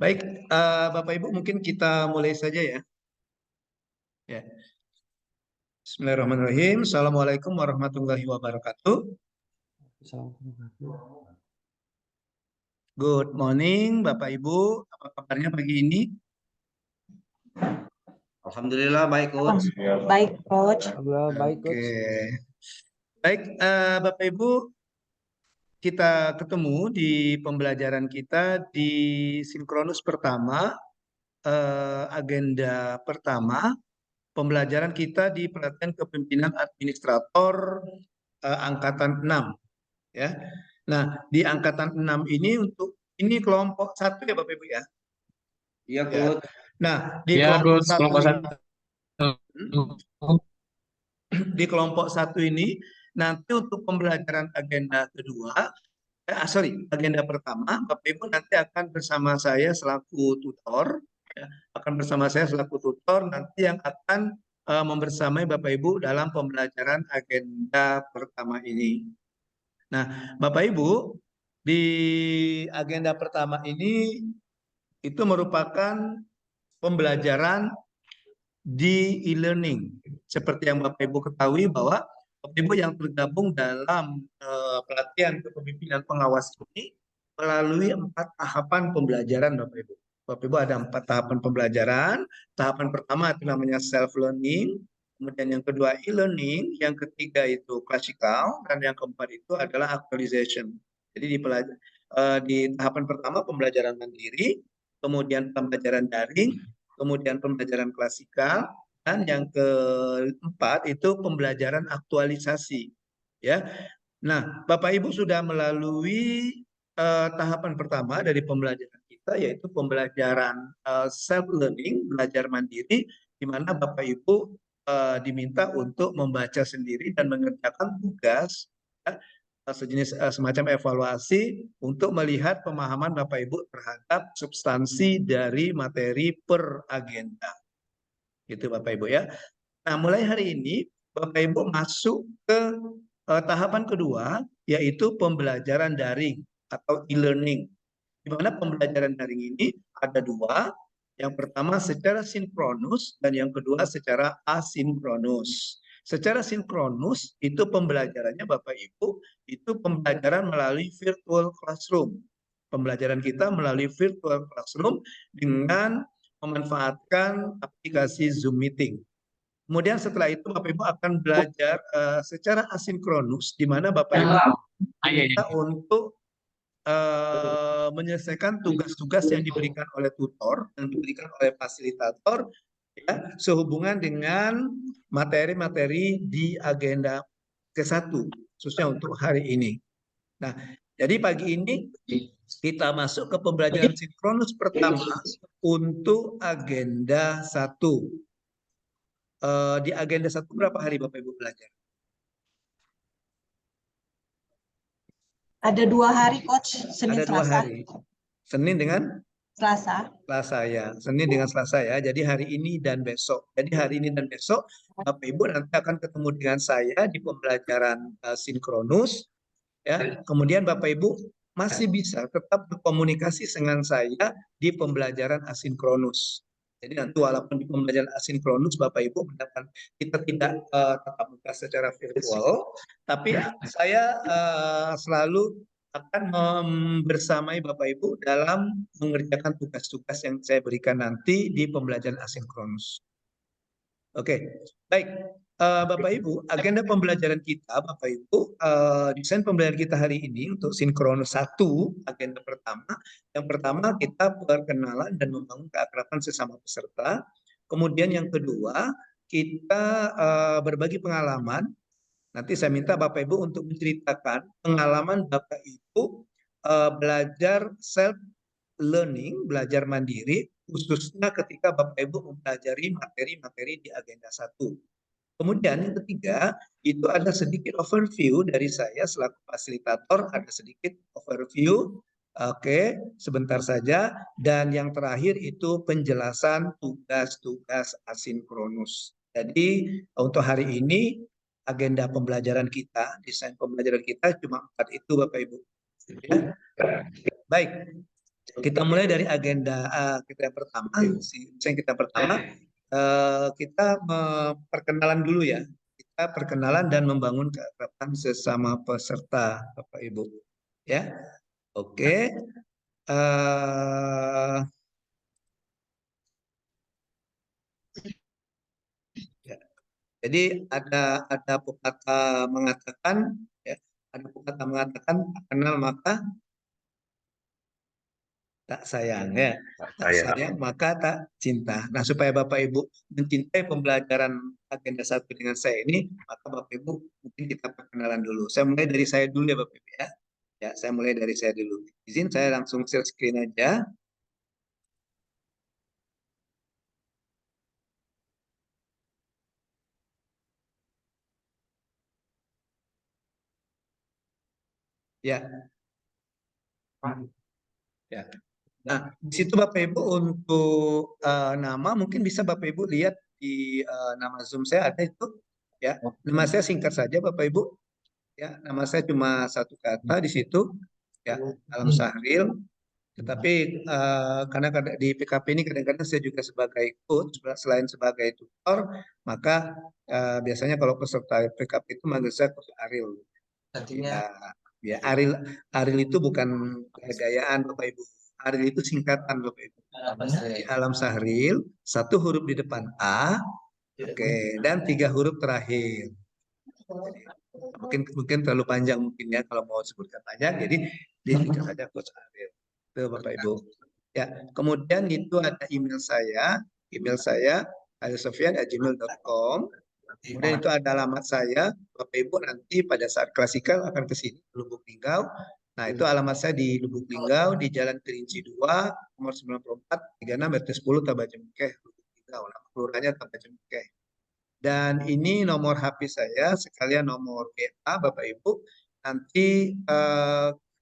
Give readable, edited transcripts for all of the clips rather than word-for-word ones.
Baik, Bapak Ibu mungkin kita mulai saja ya. Ya. Bismillahirrahmanirrahim. Assalamualaikum warahmatullahi wabarakatuh. Good morning, Bapak Ibu. Apa kabarnya pagi ini? Alhamdulillah baik, Coach. Baik, Coach. Alhamdulillah baik, Oke. Coach. Baik, Bapak Ibu, kita ketemu di pembelajaran kita di sinkronus pertama, agenda pertama, pembelajaran kita di pelatihan kepemimpinan administrator angkatan 6. Ya. Nah, di angkatan 6 ini ini kelompok 1 ya Bapak Ibu ya. Iya, Ya. Coach. Nah, di Ya, kelompok Coach, 1 kelompok ini, 1. di kelompok 1 ini nanti untuk pembelajaran agenda kedua, agenda pertama, Bapak Ibu nanti akan bersama saya selaku tutor, ya, nanti yang akan membersamai Bapak Ibu dalam pembelajaran agenda pertama ini. Nah, Bapak Ibu, di agenda pertama ini itu merupakan pembelajaran di e-learning. Seperti yang Bapak Ibu ketahui bahwa Bapak Ibu yang tergabung dalam pelatihan kepemimpinan pengawas ini melalui 4 tahapan pembelajaran Bapak Ibu. Bapak Ibu ada 4 tahapan pembelajaran. Tahapan pertama itu namanya self-learning. Kemudian yang kedua e-learning, yang ketiga itu classical, dan yang keempat itu adalah actualization. Jadi di tahapan pertama pembelajaran mandiri, kemudian pembelajaran daring, kemudian pembelajaran klasikal, dan yang keempat itu pembelajaran aktualisasi. Ya. Nah, Bapak Ibu sudah melalui tahapan pertama dari pembelajaran kita, yaitu pembelajaran self-learning, belajar mandiri, di mana Bapak Ibu diminta untuk membaca sendiri dan mengerjakan tugas, ya, sejenis semacam evaluasi untuk melihat pemahaman Bapak Ibu terhadap substansi dari materi per agenda. Gitu Bapak Ibu ya. Nah, mulai hari ini Bapak Ibu masuk ke tahapan kedua, yaitu pembelajaran daring atau e-learning. Di mana pembelajaran daring ini ada dua. Yang pertama secara sinkronus dan yang kedua secara asinkronus. Secara sinkronus itu pembelajarannya Bapak Ibu, itu pembelajaran melalui virtual classroom. Pembelajaran kita melalui virtual classroom dengan memanfaatkan aplikasi Zoom Meeting. Kemudian setelah itu Bapak Ibu akan belajar secara asinkronus, di mana Bapak Ibu diminta untuk menyelesaikan tugas-tugas yang diberikan oleh tutor dan diberikan oleh fasilitator, ya, sehubungan dengan materi-materi di agenda ke-1, khususnya untuk hari ini. Nah, jadi pagi ini kita masuk ke pembelajaran sinkronus pertama untuk agenda 1. Di agenda 1 berapa hari Bapak Ibu belajar? Ada 2 hari, Coach. Senin, Ada 2 Selasa. hari. Senin dengan Selasa. Selasa ya. Senin dengan Selasa ya. Jadi hari ini dan besok. Jadi hari ini dan besok Bapak Ibu nanti akan ketemu dengan saya di pembelajaran sinkronus. Ya. Kemudian Bapak Ibu masih bisa tetap berkomunikasi dengan saya di pembelajaran asinkronus. Jadi nanti walaupun di pembelajaran asinkronus Bapak Ibu mendapatkan kita tidak tatap muka secara virtual, tapi saya selalu akan membersamai Bapak Ibu dalam mengerjakan tugas-tugas yang saya berikan nanti di pembelajaran asinkronus. Oke, baik. Bapak Ibu, agenda pembelajaran kita, Bapak Ibu, desain pembelajaran kita hari ini untuk sinkronus 1, agenda pertama. Yang pertama kita perkenalan dan membangun keakraban sesama peserta. Kemudian yang kedua, kita berbagi pengalaman. Nanti saya minta Bapak Ibu untuk menceritakan pengalaman Bapak Ibu belajar self learning, belajar mandiri, khususnya ketika Bapak Ibu mempelajari materi-materi di agenda 1. Kemudian yang ketiga, itu ada sedikit overview dari saya selaku fasilitator, ada sedikit overview. Oke, sebentar saja. Dan yang terakhir itu penjelasan tugas-tugas asinkronus. Jadi untuk hari ini agenda pembelajaran kita, desain pembelajaran kita cuma 4 itu Bapak Ibu. Ya. Baik. Kita mulai dari agenda kita yang pertama. Yang kita pertama, kita perkenalan dulu ya. Kita perkenalan dan membangun keakraban sesama peserta, Bapak Ibu. Ya, oke. Ya. Jadi ada pepatah mengatakan, ya, ada pepatah mengatakan kenal maka tak sayang ya, tak sayang maka tak cinta. Nah, supaya Bapak Ibu mencintai pembelajaran agenda 1 dengan saya ini, maka Bapak Ibu mungkin kita perkenalan dulu. Saya mulai dari saya dulu ya Bapak Ibu ya. Ya, saya mulai dari saya dulu. Izin saya langsung share screen aja. Ya. Ya. Nah, di situ Bapak Ibu untuk nama mungkin bisa Bapak Ibu lihat di nama Zoom saya ada itu ya. Nama saya singkat saja Bapak Ibu. Ya, nama saya cuma satu kata di situ ya, Alam Sahril. Tetapi karena di PKP ini kadang-kadang saya juga sebagai coach selain sebagai tutor, maka biasanya kalau peserta PKP itu manggil saya Coach Aril. Ya, Aril itu bukan gayaan Bapak Ibu. Aril itu singkatan Bapak Ibu. Alam Sahril, 1 huruf di depan A, oke, dan 3 huruf terakhir. Mungkin terlalu panjang mungkin ya kalau mau sebutkan panjang, jadi disingkat saja Coach Aril. Itu Bapak Ibu. Ya, kemudian itu ada email saya arilsofyan@gmail.com. Kemudian itu ada alamat saya, Bapak Ibu nanti pada saat klasikal akan ke sini, Lubuk Linggau. Nah, itu alamat saya di Lubuk Linggau, di Jalan Kerinci 2, nomor 94, 36, RT 10, Tabajengkeh, Lubuk Linggau. Nama kelurahannya Tabajengkeh. Dan ini nomor HP saya, sekalian nomor WA Bapak Ibu. Nanti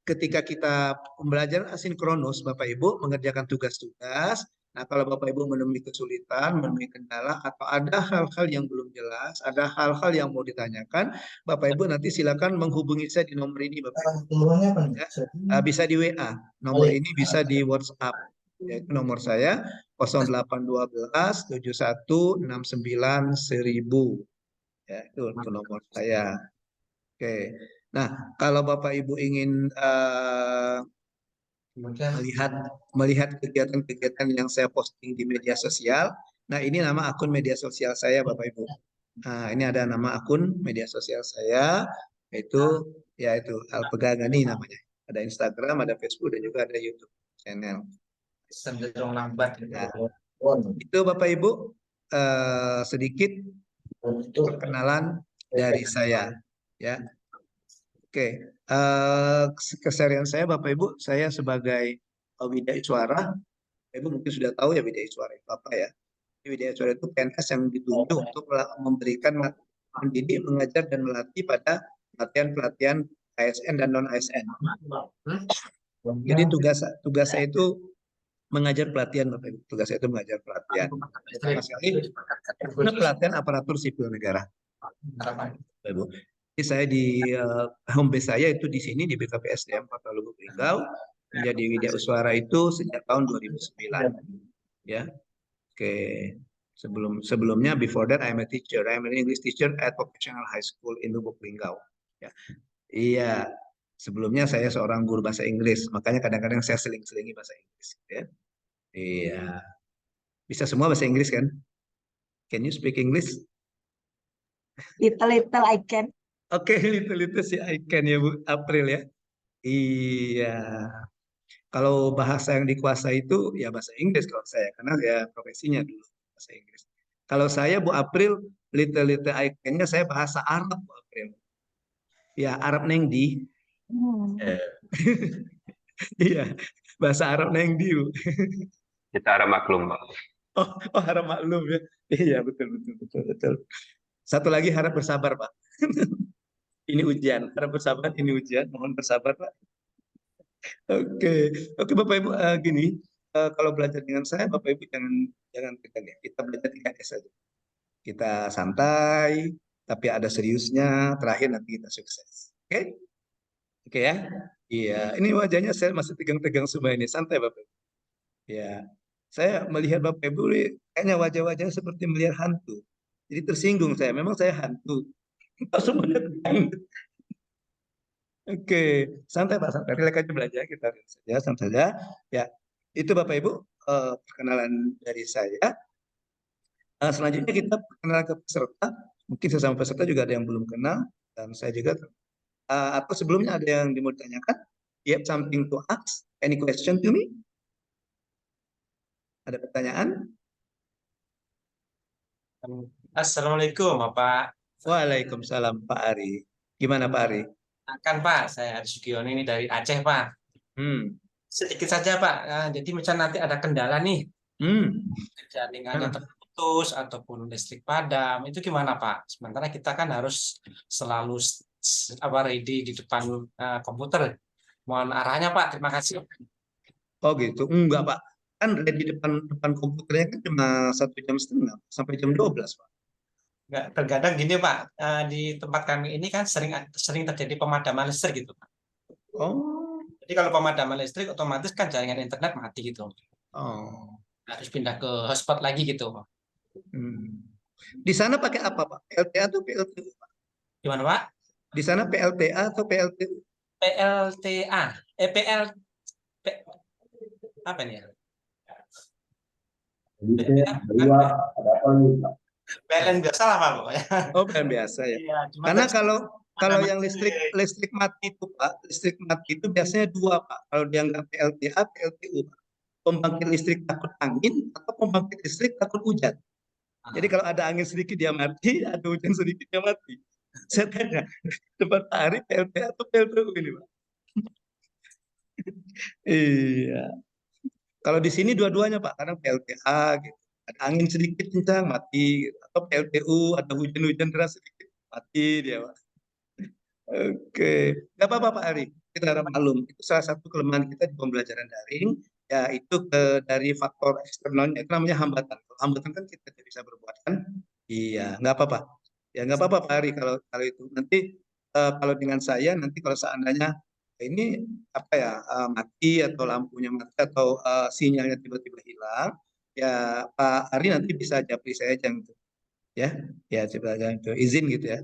ketika kita pembelajaran asinkronus, Bapak Ibu mengerjakan tugas-tugas. Nah, kalau Bapak Ibu menemui kesulitan, menemui kendala, atau ada hal-hal yang belum jelas, ada hal-hal yang mau ditanyakan, Bapak Ibu nanti silakan menghubungi saya di nomor ini, Bapak Ibu. Ya, bisa di WA, nomor ini bisa di WhatsApp. Yaitu nomor saya 0812 71 69 1000. Ya, itu nomor saya. Oke. Nah, kalau Bapak Ibu ingin melihat kegiatan-kegiatan yang saya posting di media sosial, nah ini nama akun media sosial saya Bapak Ibu. Nah, ini ada nama akun media sosial saya, yaitu Alpegagani namanya. Ada Instagram, ada Facebook, dan juga ada YouTube channel. Nah, itu Bapak Ibu sedikit perkenalan dari saya, ya. Oke, keseharian saya Bapak Ibu, saya sebagai Widya Iswara, Ibu mungkin sudah tahu ya Widya Iswara itu apa ya. Widya Iswara itu PNS yang ditunjuk untuk memberikan mendidik, mengajar dan melatih pada pelatihan-pelatihan ASN dan non ASN. Jadi tugas saya itu mengajar pelatihan Bapak Ibu. Tugas saya itu mengajar pelatihan. Sama sekali pelatihan aparatur sipil negara. Bapak Ibu. Jadi saya di home base saya itu di sini di BKPSDM Kota Lubuk Linggau, menjadi Widya Uswara itu sejak tahun 2009. Ya. Oke. Sebelumnya before that I'm a teacher. I'm an English teacher at Vocational High School in Lubuk Linggau. Ya. Iya. Sebelumnya saya seorang guru bahasa Inggris, makanya kadang-kadang saya seling-selingi bahasa Inggris, ya. Iya. Bisa semua bahasa Inggris kan? Can you speak English? Little I can. Oke, little sih I can ya Bu, April ya. Iya. Kalau bahasa yang dikuasai itu ya bahasa Inggris kalau saya, karena ya profesinya dulu bahasa Inggris. Kalau saya Bu April, little I can-nya saya bahasa Arab Bu April. Ya, Arab neng di. Iya, bahasa Arab neng di Bu. Kita harap maklum, Pak. Oh, harap maklum ya. Iya, betul. Satu lagi harap bersabar, Pak. Ini ujian, harap bersabar, ini ujian. Mohon bersabar, Pak. Oke, Bapak Ibu, gini, kalau belajar dengan saya, Bapak Ibu jangan tegang ya. Kita belajar 3S saja. Kita santai, tapi ada seriusnya. Terakhir nanti kita sukses. Oke? Oke ya. Iya, ini wajahnya saya masih tegang-tegang semua ini. Santai Bapak. Ya, saya melihat Bapak Ibu ini kayaknya wajah-wajahnya seperti melihat hantu. Jadi tersinggung saya. Memang saya hantu. Semuanya tegang. Oke, santai Pak, santai. Rileks aja belajar, kita rileks saja, santai saja. Ya, itu Bapak Ibu perkenalan dari saya. Selanjutnya kita perkenalan ke peserta. Mungkin sesama peserta juga ada yang belum kenal dan saya juga. Atau sebelumnya ada yang mau ditanyakan? You have something to ask? Any question to me? Ada pertanyaan? Assalamualaikum, Bapak. Waalaikumsalam Pak Ari. Gimana Pak Ari? Kan Pak, saya Ari Sugiono ini dari Aceh, Pak. Hmm. Sedikit saja, Pak. Jadi misalnya nanti ada kendala nih, Hmm. jaringannya terputus ataupun listrik padam, itu gimana, Pak? Sementara kita kan harus selalu ready di depan komputer. Mohon arahnya, Pak. Terima kasih. Oh gitu. Enggak Pak. Kan di depan komputernya kan cuma 1,5 jam sampai jam 12 Pak. Nggak, terkadang gini, Pak. Di tempat kami ini kan sering terjadi pemadaman listrik gitu, Pak. Oh. Jadi kalau pemadaman listrik otomatis kan jaringan internet mati gitu. Oh. Harus pindah ke hotspot lagi gitu. Hmm. Di sana pakai apa Pak? PLTA atau PLTU? Gimana, Pak? Di sana PLTA atau PLTU? PLTA, apa nih ya? PLN biasa lah Pak pokoknya. Oh, PLN biasa ya. Iya, cuma Karena kan kalau yang listrik mati itu Pak, listrik mati itu biasanya dua Pak. Kalau dianggap PLTA, PLTU Pak. Pembangkit listrik takut angin atau pembangkit listrik takut hujan. Jadi kalau ada angin sedikit dia mati, ada hujan sedikit dia mati. Saya tanya, tempat Pak Ari PLTA atau PLTU ini Pak? Iya. Kalau di sini dua-duanya Pak, kadang PLTA gitu. Ada angin sedikit kencang mati, gitu. Atau PLTU ada hujan-hujan deras sedikit mati dia Pak. Oke, nggak apa-apa Pak Ari, kita harap maklum. Itu salah satu kelemahan kita di pembelajaran daring, ya itu dari faktor eksternalnya, itu namanya hambatan. Kalau hambatan kan kita tidak bisa berbuat kan? Iya, nggak apa-apa. Ya nggak apa-apa Pak Ari kalau itu. Nanti kalau dengan saya, nanti kalau seandainya ini apa ya mati atau lampunya mati atau sinyalnya tiba-tiba hilang, ya Pak Ari nanti bisa japri saya aja gitu. Ya coba jangan itu izin gitu ya.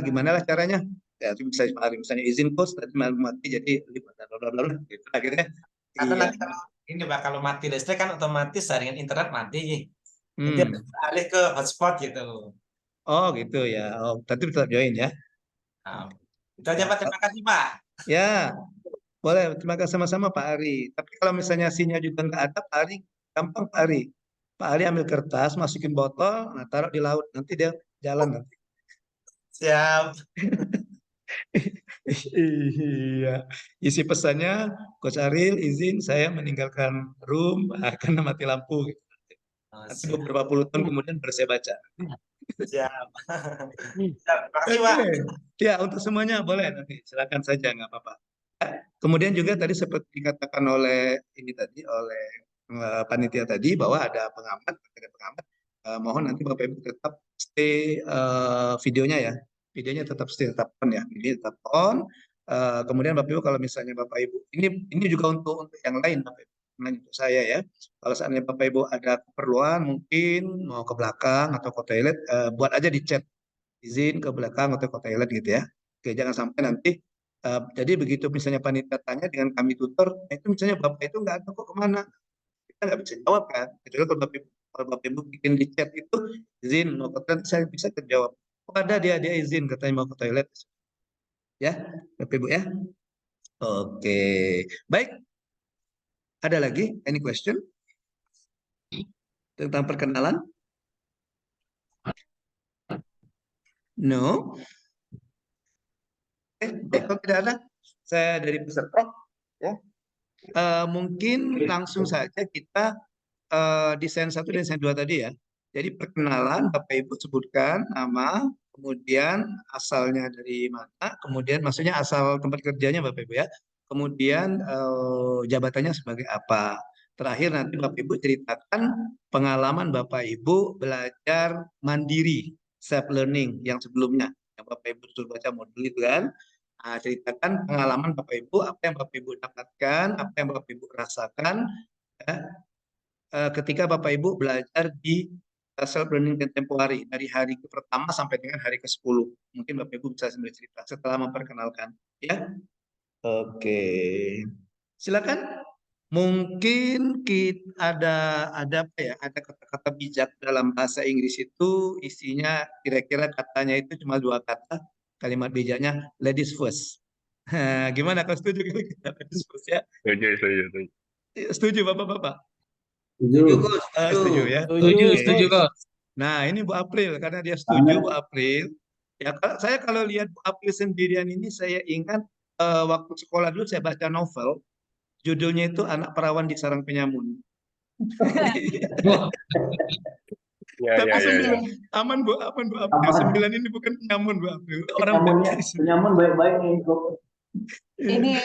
Gimana lah caranya? Ya itu bisa Pak Ari misalnya izin coach tadi mati jadi bla bla bla gitu akhirnya. Karena Iya. nanti kalau ini Pak, kalau mati listrik kan otomatis jaringan internet mati. Nanti Hmm. alih ke hotspot gitu. Oh gitu ya. Oh, berarti tetap join ya. Nah, itu aja Pak, terima kasih Pak. Ya, boleh. Terima kasih sama-sama Pak Ari. Tapi kalau misalnya sinyal juga nggak ada, Pak Ari, gampang Pak Ari. Pak Ari ambil kertas, masukin botol, nah taruh di laut. Nanti dia jalan nanti. Siap. Iya. Isi pesannya, Coach Aril izin saya meninggalkan room karena mati lampu. Nanti Siap. beberapa puluh tahun kemudian baru saya baca. Siap. Terima kasih Pak. Ya, untuk semuanya boleh nanti silakan saja nggak apa-apa. Kemudian juga tadi seperti dikatakan oleh ini tadi oleh panitia tadi bahwa ada pengamat. Mohon nanti Bapak Ibu tetap stay videonya ya. Videonya tetap stay tetap on ya. Ini tetap on. Kemudian Bapak Ibu kalau misalnya Bapak Ibu ini juga untuk yang lain Bapak Ibu. Nah, untuk saya ya. Kalau seandainya Bapak Ibu ada keperluan mungkin mau ke belakang atau ke toilet buat aja di chat izin ke belakang atau ke toilet gitu ya. Oke, jangan sampai nanti jadi begitu misalnya panitia tanya dengan kami tutor, itu misalnya Bapak itu nggak ada kok kemana, kita nggak bisa jawab kan. Kecuali kalau Bapak Ibu bikin di chat itu izin mau ke toilet, saya bisa terjawab. Oh, ada dia izin katanya mau ke toilet. Ya, Bapak Ibu ya. Oke, baik. Ada lagi any question tentang perkenalan? No. Kalau tidak ada, saya dari peserta ya. Mungkin langsung saja kita desain 1 dan desain 2 tadi ya. Jadi perkenalan Bapak Ibu sebutkan nama, kemudian asalnya dari mana, kemudian maksudnya asal tempat kerjanya Bapak Ibu ya. Kemudian jabatannya sebagai apa. Terakhir nanti Bapak Ibu ceritakan pengalaman Bapak Ibu belajar mandiri, self learning yang sebelumnya. Yang Bapak Ibu sudah baca modul itu kan. Nah, ceritakan pengalaman Bapak Ibu, apa yang Bapak Ibu dapatkan, apa yang Bapak Ibu rasakan ya, ketika Bapak Ibu belajar di self learning contemporary dari hari pertama sampai dengan hari ke-10. Mungkin Bapak Ibu bisa sambil cerita setelah memperkenalkan, ya. Oke. Silakan. Mungkin ada apa ya? Ada kata-kata bijak dalam bahasa Inggris itu isinya kira-kira katanya itu cuma 2 kata. Kalimat bijaknya ladies first. Gimana kalau setuju kita ladies first ya? Setuju. Setuju Bapak-bapak? Setuju, Coach. Setuju ya. Setuju, Oke. setuju, Coach. Nah, ini Bu April karena dia setuju Bu April. Ya, kalau lihat Bu April sendirian ini saya ingat waktu sekolah dulu saya baca novel, judulnya itu Anak Perawan di Sarang Penyamun. Wah, Tapi Ya. 9 aman Bu April. 9 ini bukan penyamun Bu April. Orang baptis. penyamun baik-baik nih. Ini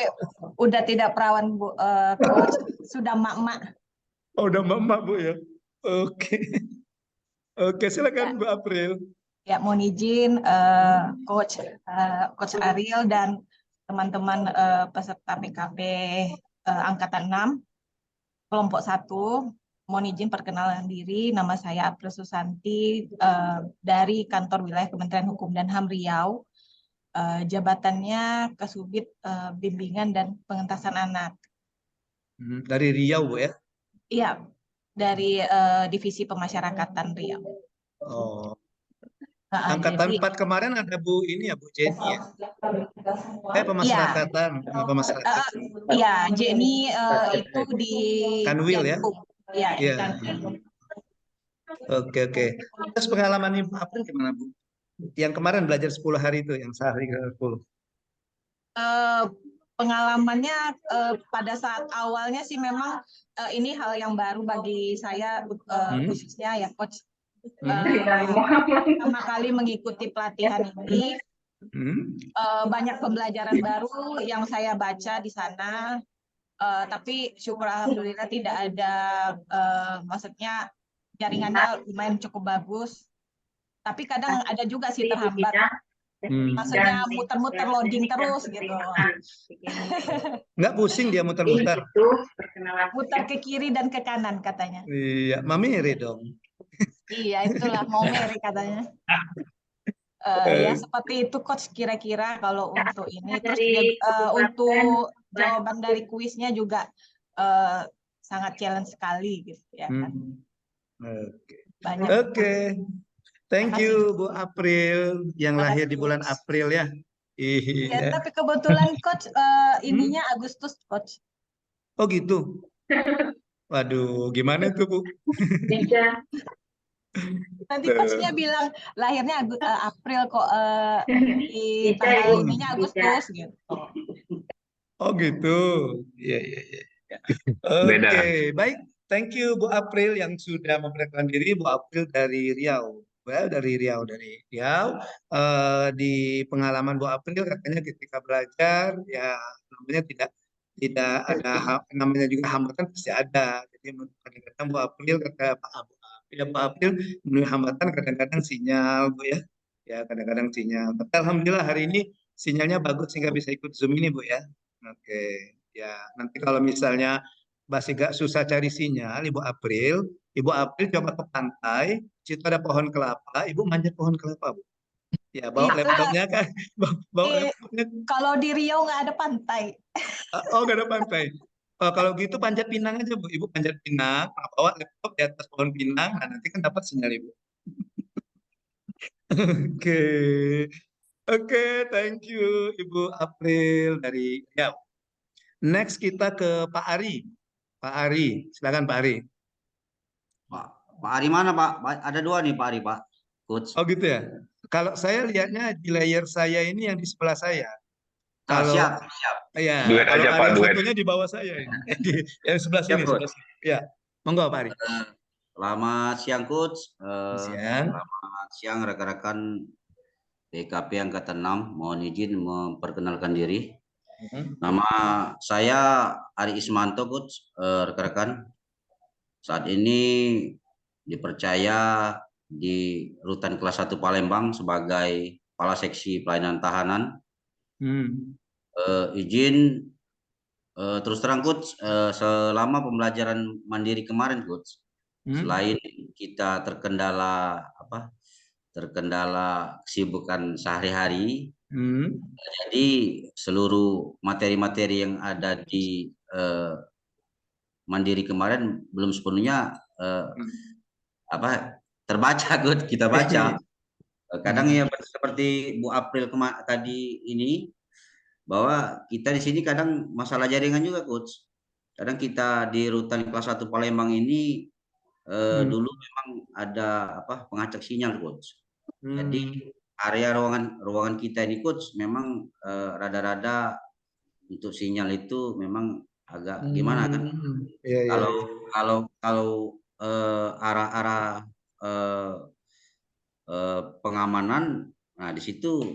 udah tidak perawan Bu, Coach, sudah mak-mak. Oh, udah mama Bu ya. Oke. Oke, silakan Bu April. Ya, mohon izin Coach Ariel dan teman-teman peserta PKP Angkatan 6, kelompok 1. Mohon izin perkenalan diri, nama saya April Susanti dari Kantor Wilayah Kementerian Hukum dan HAM Riau. Jabatannya Kasubit Bimbingan dan Pengentasan Anak. Dari Riau Bu ya. Iya, dari Divisi Pemasyarakatan Riau. Oh. Angkatan Angkatan 4 kemarin ada Bu ini ya, Bu Jenny ya. Pemasyarakatan. Pemasyarakatan. Iya, Jenny itu di Kanwil ya? Iya, di Iya. Kanwil. Oke. Terus pengalaman Ibu April gimana Bu? Yang kemarin belajar 10 hari itu, yang sehari ke-10. Pengalamannya pada saat awalnya sih memang ini hal yang baru bagi saya khususnya ya Coach. Pertama kali mengikuti pelatihan ini, banyak pembelajaran baru yang saya baca di sana, tapi syukur alhamdulillah tidak ada, maksudnya jaringannya lumayan cukup bagus, tapi kadang ada juga sih terhambat, maksudnya muter-muter loading terus gitu. Nggak pusing dia muter-muter? Muter ke kiri dan ke kanan katanya. Iya, Mami iri dong. Iya, itulah mau Mary katanya. Ya seperti itu Coach kira-kira kalau untuk ini. Terus untuk jawaban dari kuisnya juga sangat challenge sekali gitu ya kan. Banyak. Oke. Thank you Bu April yang lahir di bulan April ya. Ya, tapi kebetulan Coach ininya Agustus Coach. Oh gitu. Waduh, gimana tuh Bu? Nanti Coachnya bilang lahirnya April kok di tanggal ininya Agustus gitu. Oh gitu. Iya. Oke, baik. Thank you Bu April yang sudah memperkenalkan diri. Bu April dari Riau. Dari Riau. Di pengalaman Bu April katanya ketika belajar ya namanya tidak ada namanya juga hambatan pasti ada. Jadi kadang-kadang Bu April kata Pak Abu ya Bu April menemui hambatan kadang-kadang sinyal Bu ya. Ya kadang-kadang sinyal. Tapi alhamdulillah hari ini sinyalnya bagus sehingga bisa ikut Zoom ini Bu ya. Oke. Ya, nanti kalau misalnya masih gak susah cari sinyal, Ibu April coba ke pantai, situ ada pohon kelapa, Ibu manjat pohon kelapa, Bu. Ya, bawa laptopnya kan, bawa laptopnya. Kalau di Riau nggak ada pantai. Oh, nggak ada pantai. Oh, kalau gitu panjat pinang aja, Bu. Ibu panjat pinang, bawa laptop di atas pohon pinang, nah nanti kan dapat sinyal, Ibu. Oke, thank you Ibu April dari Riau. Next kita ke Pak Ari. Pak Ari, silakan Pak Ari. Pak Ari mana Pak? Ada 2 nih Pak Ari Pak. Coach. Oh gitu ya. Kalau saya lihatnya di layar saya ini yang di sebelah saya. Kalau siap. Ya, Duet kalau aja, Pak, yang duet. satunya di bawah saya ini. Yang sebelah sini. Ya, monggo Pak Ari. Selamat siang Coach. Siang. Selamat siang rekan-rekan PKP Angkatan 6. Mohon izin memperkenalkan diri. Nama saya Ari Ismanto Coach, rekan-rekan. Saat ini dipercaya di Rutan Kelas 1 Palembang sebagai Kepala Seksi Pelayanan Tahanan. Hmm. Izin terus terang coach, selama pembelajaran mandiri kemarin coach, selain kita terkendala kesibukan sehari-hari, jadi seluruh materi-materi yang ada di mandiri kemarin belum sepenuhnya terbaca coach, kita baca. Kadang ya seperti Bu April tadi ini, bahwa kita di sini kadang masalah jaringan juga coach. Kadang kita di rutan kelas 1 Palembang ini dulu memang ada pengacak sinyal coach. Jadi area ruangan kita ini coach memang rada-rada untuk sinyal itu memang agak gimana kan. Kalau arah-arah pengamanan, nah di situ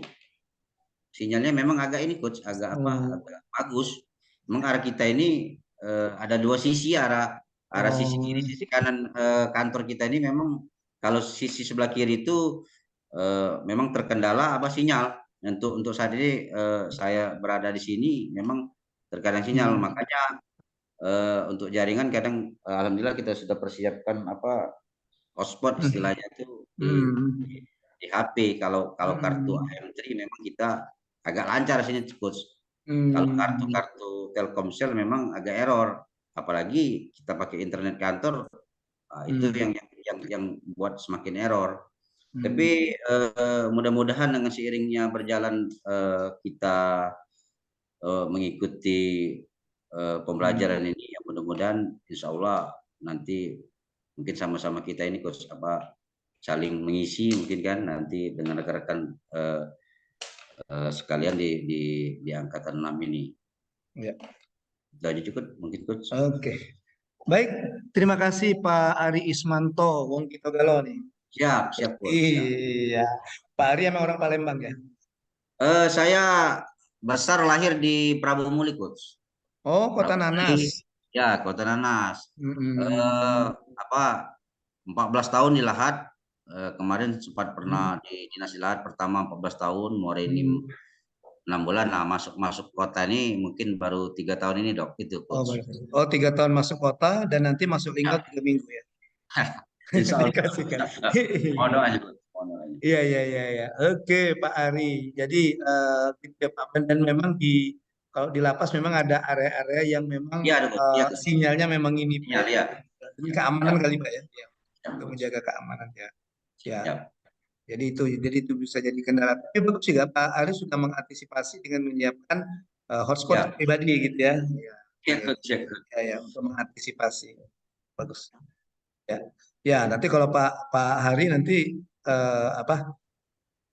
sinyalnya memang agak ini coach, agak bagus. Memang arah kita ini ada dua sisi, arah sisi kiri, sisi kanan kantor kita ini memang kalau sisi sebelah kiri itu memang terkendala sinyal. Untuk saat ini saya berada di sini memang terkadang sinyal, makanya untuk jaringan kadang alhamdulillah kita sudah persiapkan hotspot istilahnya itu di HP. Kalau kartu AM3 memang kita agak lancar sini coach. Kalau kartu Telkomsel memang agak error, apalagi kita pakai internet kantor, itu yang buat semakin error. Tapi mudah-mudahan dengan seiringnya berjalan kita mengikuti pembelajaran ini, ya mudah-mudahan insya Allah nanti mungkin sama-sama kita ini coach saling mengisi mungkin kan nanti dengan rekan-rekan sekalian di angkatan 6 ini. Ya. Jadi cukup mungkin coach. Oke. Baik, terima kasih Pak Ari Ismanto, Wong Kito Galo nih. Siap coach. Iya. Pak Ari emang orang Palembang ya? Saya besar lahir di Prabu Muli coach. Oh, Kota Nanas. Ya, Kota Nanas. 14 tahun di Lahat. Kemarin sempat pernah di Dinas Lahat pertama 14 tahun, mau ini 6 bulan. Nah, masuk kota ini mungkin baru 3 tahun ini dok, itu coach. 3 tahun masuk kota dan nanti masuk Lingkot 3 minggu ya. Insya Allah. Dikasihkan. Mohon aja. Iya. Oke Pak Ari. Jadi dan memang kalau di lapas memang ada area-area yang memang sinyalnya memang ini. Ini keamanan kali Pak ya. Untuk menjaga keamanan ya. Ya. Jadi itu bisa jadi kendala. Tapi bagus juga Pak Ari sudah mengantisipasi dengan menyiapkan hotspot pribadi gitu ya. Ya, untuk mengantisipasi. Bagus. Ya, nanti kalau Pak Hari nanti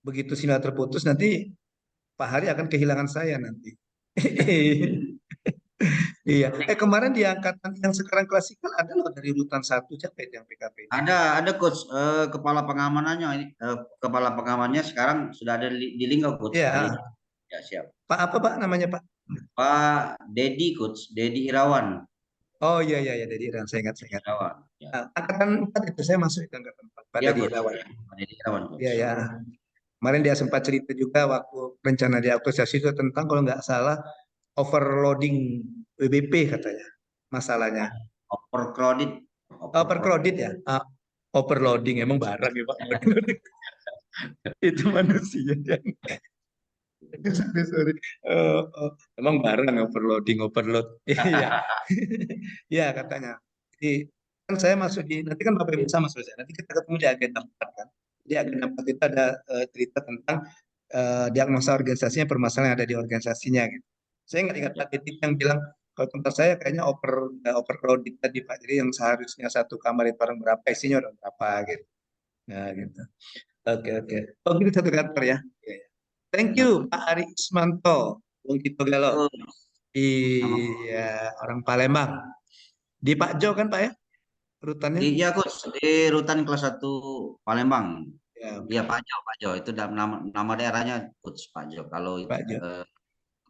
begitu sinyal terputus nanti Pak Hari akan kehilangan saya nanti. Iya. Kemarin di angkatan yang sekarang klasikal ada loh dari rutan 1 siapa itu yang PKP? Ada coach, kepala pengamanannya ini kepala pengamannya sekarang sudah ada di Linggau coach. Iya. Ya, siap. Pak apa Pak namanya Pak? Pak Dedi coach, Dedi Irawan. Oh iya Dedi Irawan, saya ingat. Irawan. Ya. Angkatan 4 itu saya masuk itu angkatan 4. Pak Dedi Irawan. Pak Dedi Irawan. Iya. Kemarin dia sempat cerita juga waktu rencana diakuisisi itu tentang kalau nggak salah overloading WBP katanya masalahnya. Overcrowded ya. Overloading emang barang ya Pak. Itu manusia. Sorry. Emang barang overload. Iya. Iya katanya. Jadi kan saya masuk nanti kan Bapak Ibu sama saya. Nanti kita ketemu di agenda 4 kan. Di agenda 4 itu ada cerita tentang diagnosa organisasinya, permasalahan yang ada di organisasinya gitu. Saya nggak ingat Pak Titik yang bilang kalau tempat saya kayaknya overcrowded tadi Pak. Jadi yang seharusnya satu kamar itu orang berapa, isinya orang berapa gitu. Nah gitu. Oke. Oh gitu satu kantor ya. Thank you Pak Ari Ismanto, Wong Kito Galo. Iya, orang Palembang. Di Pak Jo kan Pak ya? Rutannya? Iya coach, di rutan kelas 1 Palembang. Iya Pak Jo. Itu nama daerahnya coach Pak Jo. Kalau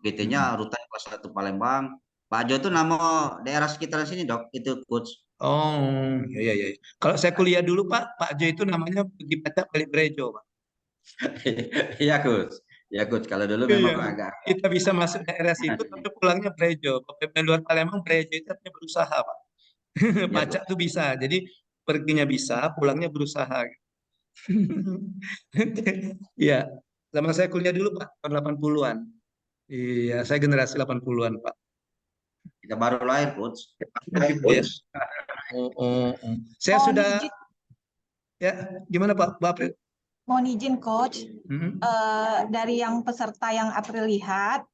PT-nya rutan kelas 1 Palembang. Pak Jo itu nama daerah sekitar sini dok, itu coach. Oh iya. Kalau saya kuliah dulu Pak Jo itu namanya Budi Petak Balik Brejo Pak. Iya coach. Ya coach, kalau dulu Iya. memang agak Kita bisa masuk daerah situ, tapi pulangnya Brejo. Di luar Palembang, Brejo itu artinya berusaha, Pak. ya, Pajak tuh bisa. Jadi perginya bisa, pulangnya berusaha. Iya. Sama saya kuliah dulu, Pak, tahun 80-an. Iya, saya generasi 80-an, Pak. kita baru lahir coach. Gitu ya. Saya Mohon sudah, izin, ya, gimana Pak? Bapak? mohon izin coach. Hmm. Dari yang peserta yang April lihat,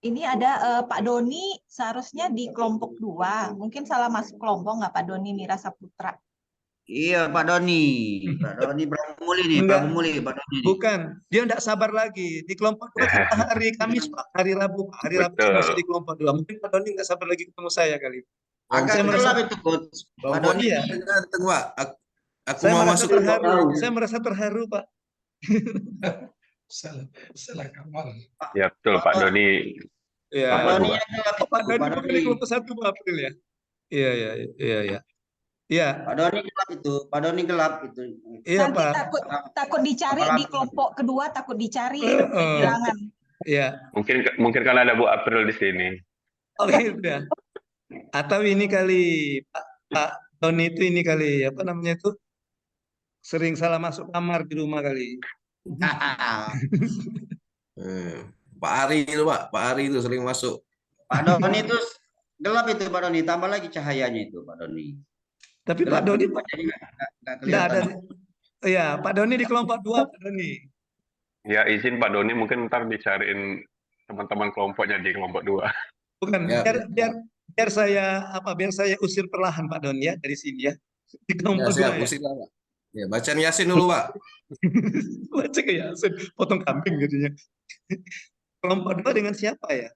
ini ada Pak Doni seharusnya di kelompok 2. Mungkin salah masuk kelompok nggak Pak Doni Mira Saputra? Iya Pak Doni Pramumuli nih, Enggak, Pak Doni nih. bukan. Dia enggak sabar lagi. Di kelompok 2 kita hari Kamis, Pak. Hari Rabu, Pak. Hari Rabu Betul. masih di kelompok 2. Mungkin Pak Doni enggak sabar lagi ketemu saya kali. Agak Saya merasa, gelap itu coach. Pak oh Doni iya, Ganteng, Pak. Aku saya mau merasa masuk terharu. Saya merasa terharu, Pak. salah kamar. Ya betul Pak Doni. Iya. Pak Kelompok Doni dua. yang gelap Oh, Pak itu, Doni Pak bukan Doni. di kelompok 1 Bu April ya? Iya, iya, iya, iya. Iya, Pak Doni gelap itu, Pak Doni gelap itu. iya Nanti Pak. takut dicari di kelompok kedua, takut dicari kehilangan. Iya. Mungkin karena ada Bu April di sini. Oh iya. Atau ini kali Pak Doni itu ini kali apa namanya itu sering salah masuk kamar di rumah kali. Pak Ari itu, Pak. Pak Ari itu sering masuk. Pak Doni itu gelap itu Pak Doni, tambah lagi cahayanya itu Pak Doni. Tapi Pak Gelap Doni kedua, jadi nggak enggak kelihatan. ada. Iya, Pak Doni di kelompok 2 Pak Doni. Ya izin Pak Doni mungkin ntar dicariin teman-teman kelompoknya di kelompok 2. Bukan, Ya, biar saya usir perlahan Pak Doni ya dari sini ya. Di ya kelompok 2 siap, ya. usir lah, Pak. Ya, bacaan Yasin dulu, Pak. Baca ke Yasin, potong kambing jadinya. Kelompok 2 dengan siapa ya?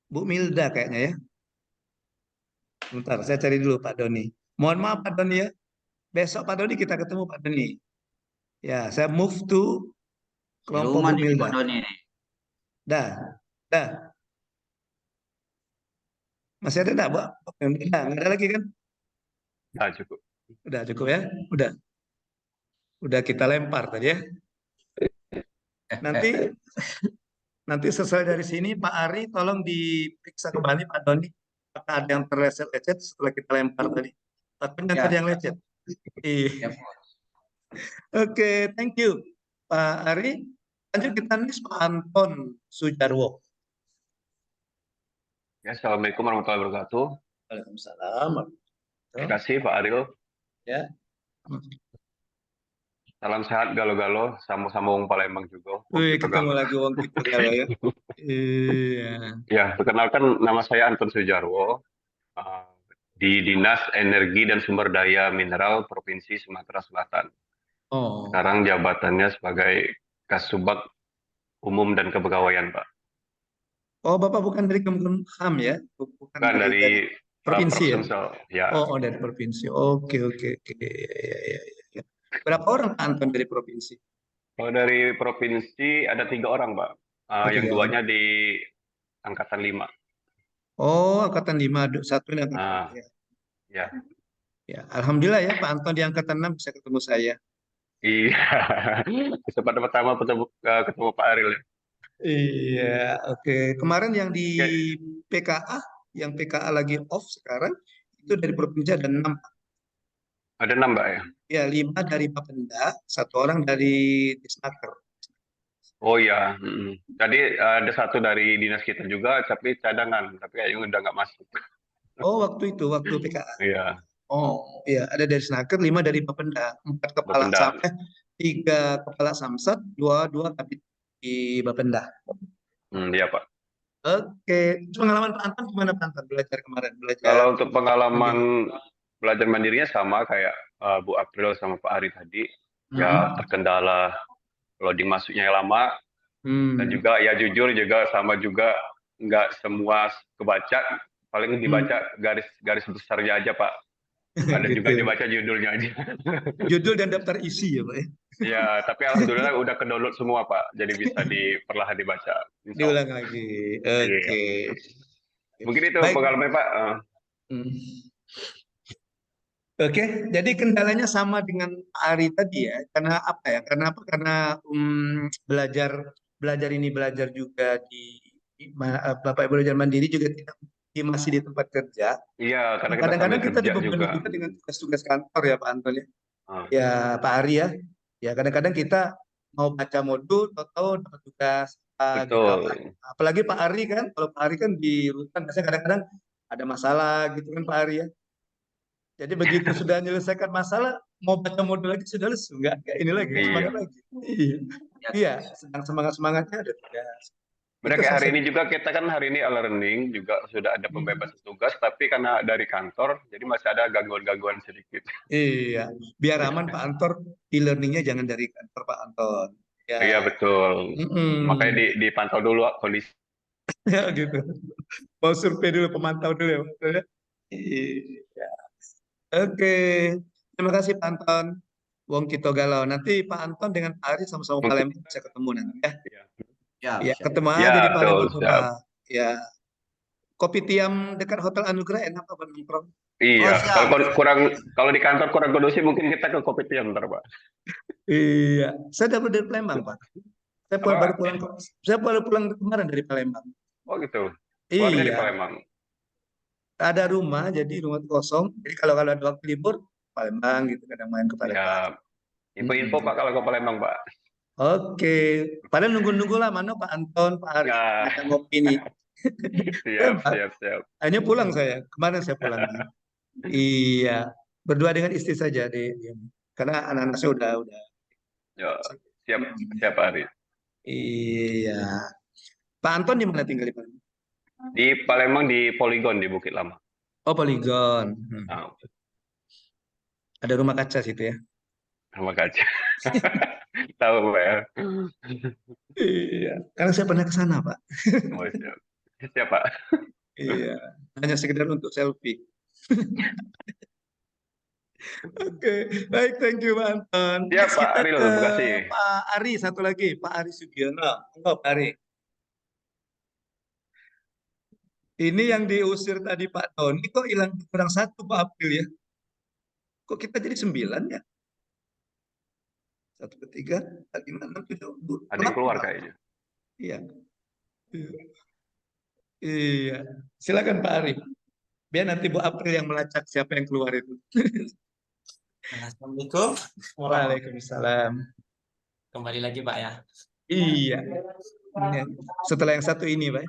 Bu Milda kayaknya ya. Bentar, saya cari dulu Pak Doni. Mohon maaf Pak Doni ya. Besok Pak Doni kita ketemu Pak Doni. Ya, saya move to kelompok Siluman Bu ini Milda. Pak Doni ini. Dah, dah. Masih ada enggak, Bu? Enggak, enggak ada lagi kan? Nah, cukup. Udah cukup ya? Udah. Udah kita lempar tadi ya. Nanti selesai dari sini Pak Ari tolong diperiksa kembali Pak Doni apakah ada yang terlecet-lecet setelah kita lempar tadi. Tapi nanti Ya. ada yang lecet. Iya. Ya, Oke, thank you Pak Ari. Lanjut kita nih Pak Anton Sujarwo. Ya, Assalamualaikum warahmatullahi wabarakatuh. Waalaikumsalam. Terima kasih Pak Ariel. Ya. Salam sehat galo-galo, sama-sama wong Palembang juga. Wih, ketemu lagi wong kita galau ya. Iya. Ya, perkenalkan nama saya Anton Sujarwo. Di Dinas Energi dan Sumber Daya Mineral Provinsi Sumatera Selatan. Oh. Sekarang jabatannya sebagai Kasubag Umum dan Kepegawaian, Pak. Oh, Bapak bukan dari Kemenkumham ya? Bukan dari provinsi ya? Sumsel, ya. Oh, dari provinsi. Oke. Ya. Berapa orang Pak Anton dari provinsi? Kalau dari provinsi ada 3 orang, Pak. Yang 3 2-nya di Angkatan 5. Oh, Angkatan 5, satu di Angkatan 5. Ya. Ya, Alhamdulillah ya Pak Anton di Angkatan 6 bisa ketemu saya. Iya. Kesempatan pertama ketemu Pak Ariel. Iya, oke. Kemarin yang di PKA, yang PKA lagi off sekarang, itu dari provinsi ada 6. Ada 6, Mbak ya? Ya, 5 dari Bapenda, 1 orang dari Disnaker. Oh iya. Tadi ada 1 dari dinas kita juga, tapi cadangan. Tapi kayaknya udah nggak masuk. Oh, waktu PKA. Iya. Oh, iya. Ada dari Snaker, 5 dari Bapenda, 4 kepala Bapenda. 3 kepala Samsat, 2 kabit di Bapenda. Iya, Pak. Oke. Pengalaman Pak Anton gimana Pak Anton belajar kemarin? Kalau untuk pengalaman belajar mandirinya sama kayak Bu April sama Pak Ari tadi. Ya terkendala loading masuknya yang lama. Dan juga ya jujur juga sama juga nggak semua kebaca. Paling dibaca garis besarnya aja Pak. Ada Gitu. juga dibaca judulnya aja. Judul dan daftar isi ya Pak ya? Ya, tapi alhamdulillah udah ke-download semua Pak. Jadi bisa perlahan dibaca. Insya Allah. Diulang lagi. Oke. Mungkin itu Baik. pengalaman Pak. Oke, jadi kendalanya sama dengan Pak Ari tadi ya. Karena apa ya? Karena apa? Karena belajar belajar ini belajar juga Bapak Ibu belajar mandiri juga tidak masih di tempat kerja. Iya, karena kita sambil Kadang-kadang kita kerja dibebani juga. juga dengan tugas-tugas kantor ya Pak Anton ya. Ah, Ya Pak Ari ya. Ya kadang-kadang kita mau baca modul atau dapat tugas gitu. betul. Apalagi Pak Ari kan, kalau Pak Ari kan di rutan biasanya kadang-kadang ada masalah gitu kan Pak Ari ya. Jadi begitu sudah menyelesaikan masalah, mau baca modul lagi sudah lesu, nggak ini lagi, nggak Iya. semangat lagi. Iya, iya, sedang semangat-semangatnya ada tugas. Benar Itu kayak hari salah ini satu. juga kita kan hari ini e-learning juga sudah ada pembebasan tugas, tapi karena dari kantor, jadi masih ada gangguan-gangguan sedikit. Iya, biar aman Pak Antor, e-learningnya jangan dari kantor Pak Anton. Ya, Iya betul. Makanya mm-mm. dipantau dulu kondisi. Ya gitu. Mau survei dulu, pemantau dulu ya, Pak Anton, ya. Iya. Oke, terima kasih Pak Anton. Wong Kito Galau. Nanti Pak Anton dengan Pak Ari sama-sama Mungkin. Palembang bisa ketemu nanti ya. Siap, Ya, siap. ketemu Ya aja di betul, Palembang coba. siap. Ya, kopi tiam dekat Hotel Anugerah enak apa nongkrong? Oh, Iya, siap. kalau di kantor kurang kondusif mungkin kita ke Kopitiam ntar, Pak. Iya, saya baru dari Palembang, Pak. Baru Apa? pulang saya baru pulang kemarin dari Palembang. Oh gitu. Keluarga di Iya, Palembang. ada rumah, jadi rumah kosong. Jadi kalau kalau ada waktu libur, Palembang gitu, kadang main ke Palembang. Ya, info-info Mm-mm. Pak kalau ke Palembang, Pak. Oke, padahal nunggu-nunggu lah mana Pak Anton, Pak Ari, Ya, ngajak ngopi nih. siap, Hebat. siap, siap. Hanya pulang saya, kemarin saya pulang. Iya, berdua dengan istri saja karena anak-anak saya udah. Ya, siap, siap Pak Ari. Iya. Pak Anton di mana tinggal di Palembang? Di Palembang di Poligon di Bukit Lama. Oh, Poligon. Nah, Ada rumah kaca situ ya. sama kaca. Tahu Pak ya. Iya. Karena saya pernah ke sana, Pak. Oh, siap. Siap Pak. Iya. Hanya sekedar untuk selfie. Oke, baik, thank you Pak Anton. Siap Next Pak kita Aril, ke terima kasih. Pak Ari satu lagi, Pak Ari Sugiono. Oh, Pak Ari. Ini yang diusir tadi Pak Tony kok hilang kurang satu Pak April ya? Kok kita jadi 9 ya? 1, 2, 3, 4, 5, 6, 7, Ada yang keluar kayaknya. Iya. Iya. Iya. Silakan Pak Ari. Biar nanti Bu April yang melacak siapa yang keluar itu. Assalamualaikum. Waalaikumsalam. Kembali lagi Pak ya. Iya. Setelah yang satu ini, Pak.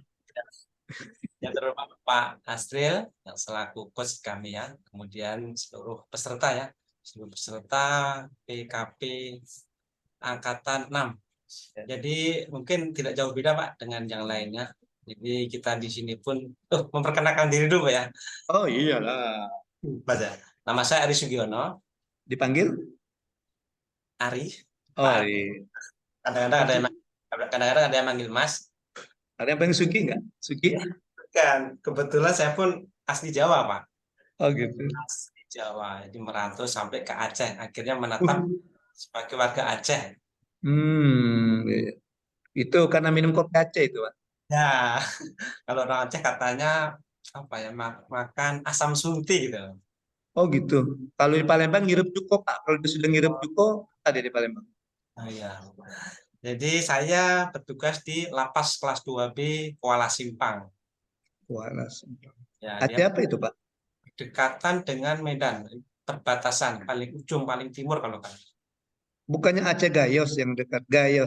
Yang terhormat Pak Asril yang selaku coach kami ya, kemudian seluruh peserta ya, seluruh peserta PKP Angkatan 6. Jadi mungkin tidak jauh beda Pak dengan yang lainnya. Jadi kita di sini pun memperkenalkan diri dulu Pak ya. Oh iyalah. Nama saya Ari Sugiono. Dipanggil? Ari. Oh, Pak. Ari. Kadang-kadang ada yang manggil Mas. Ada yang pengen Sugi nggak? Sugi? Kan kebetulan saya pun asli Jawa Pak. Oh gitu. Asli Jawa, jadi merantau sampai ke Aceh. Akhirnya menetap sebagai warga Aceh. Iya. Itu karena minum kopi Aceh itu, Pak. Ya, kalau orang Aceh katanya apa ya, makan asam sunti gitu. Oh gitu. Kalau di Palembang ngirup cuko, Pak. Kalau dia sudah ngirup cuko, ada di Palembang. Oh iya. Jadi saya bertugas di Lapas kelas 2B Kuala Simpang. Kuala Ya, Aceh dia apa itu, Pak? berdekatan dengan Medan, perbatasan paling ujung paling timur kalau kan. Bukannya Aceh Gayos yang dekat. Gayo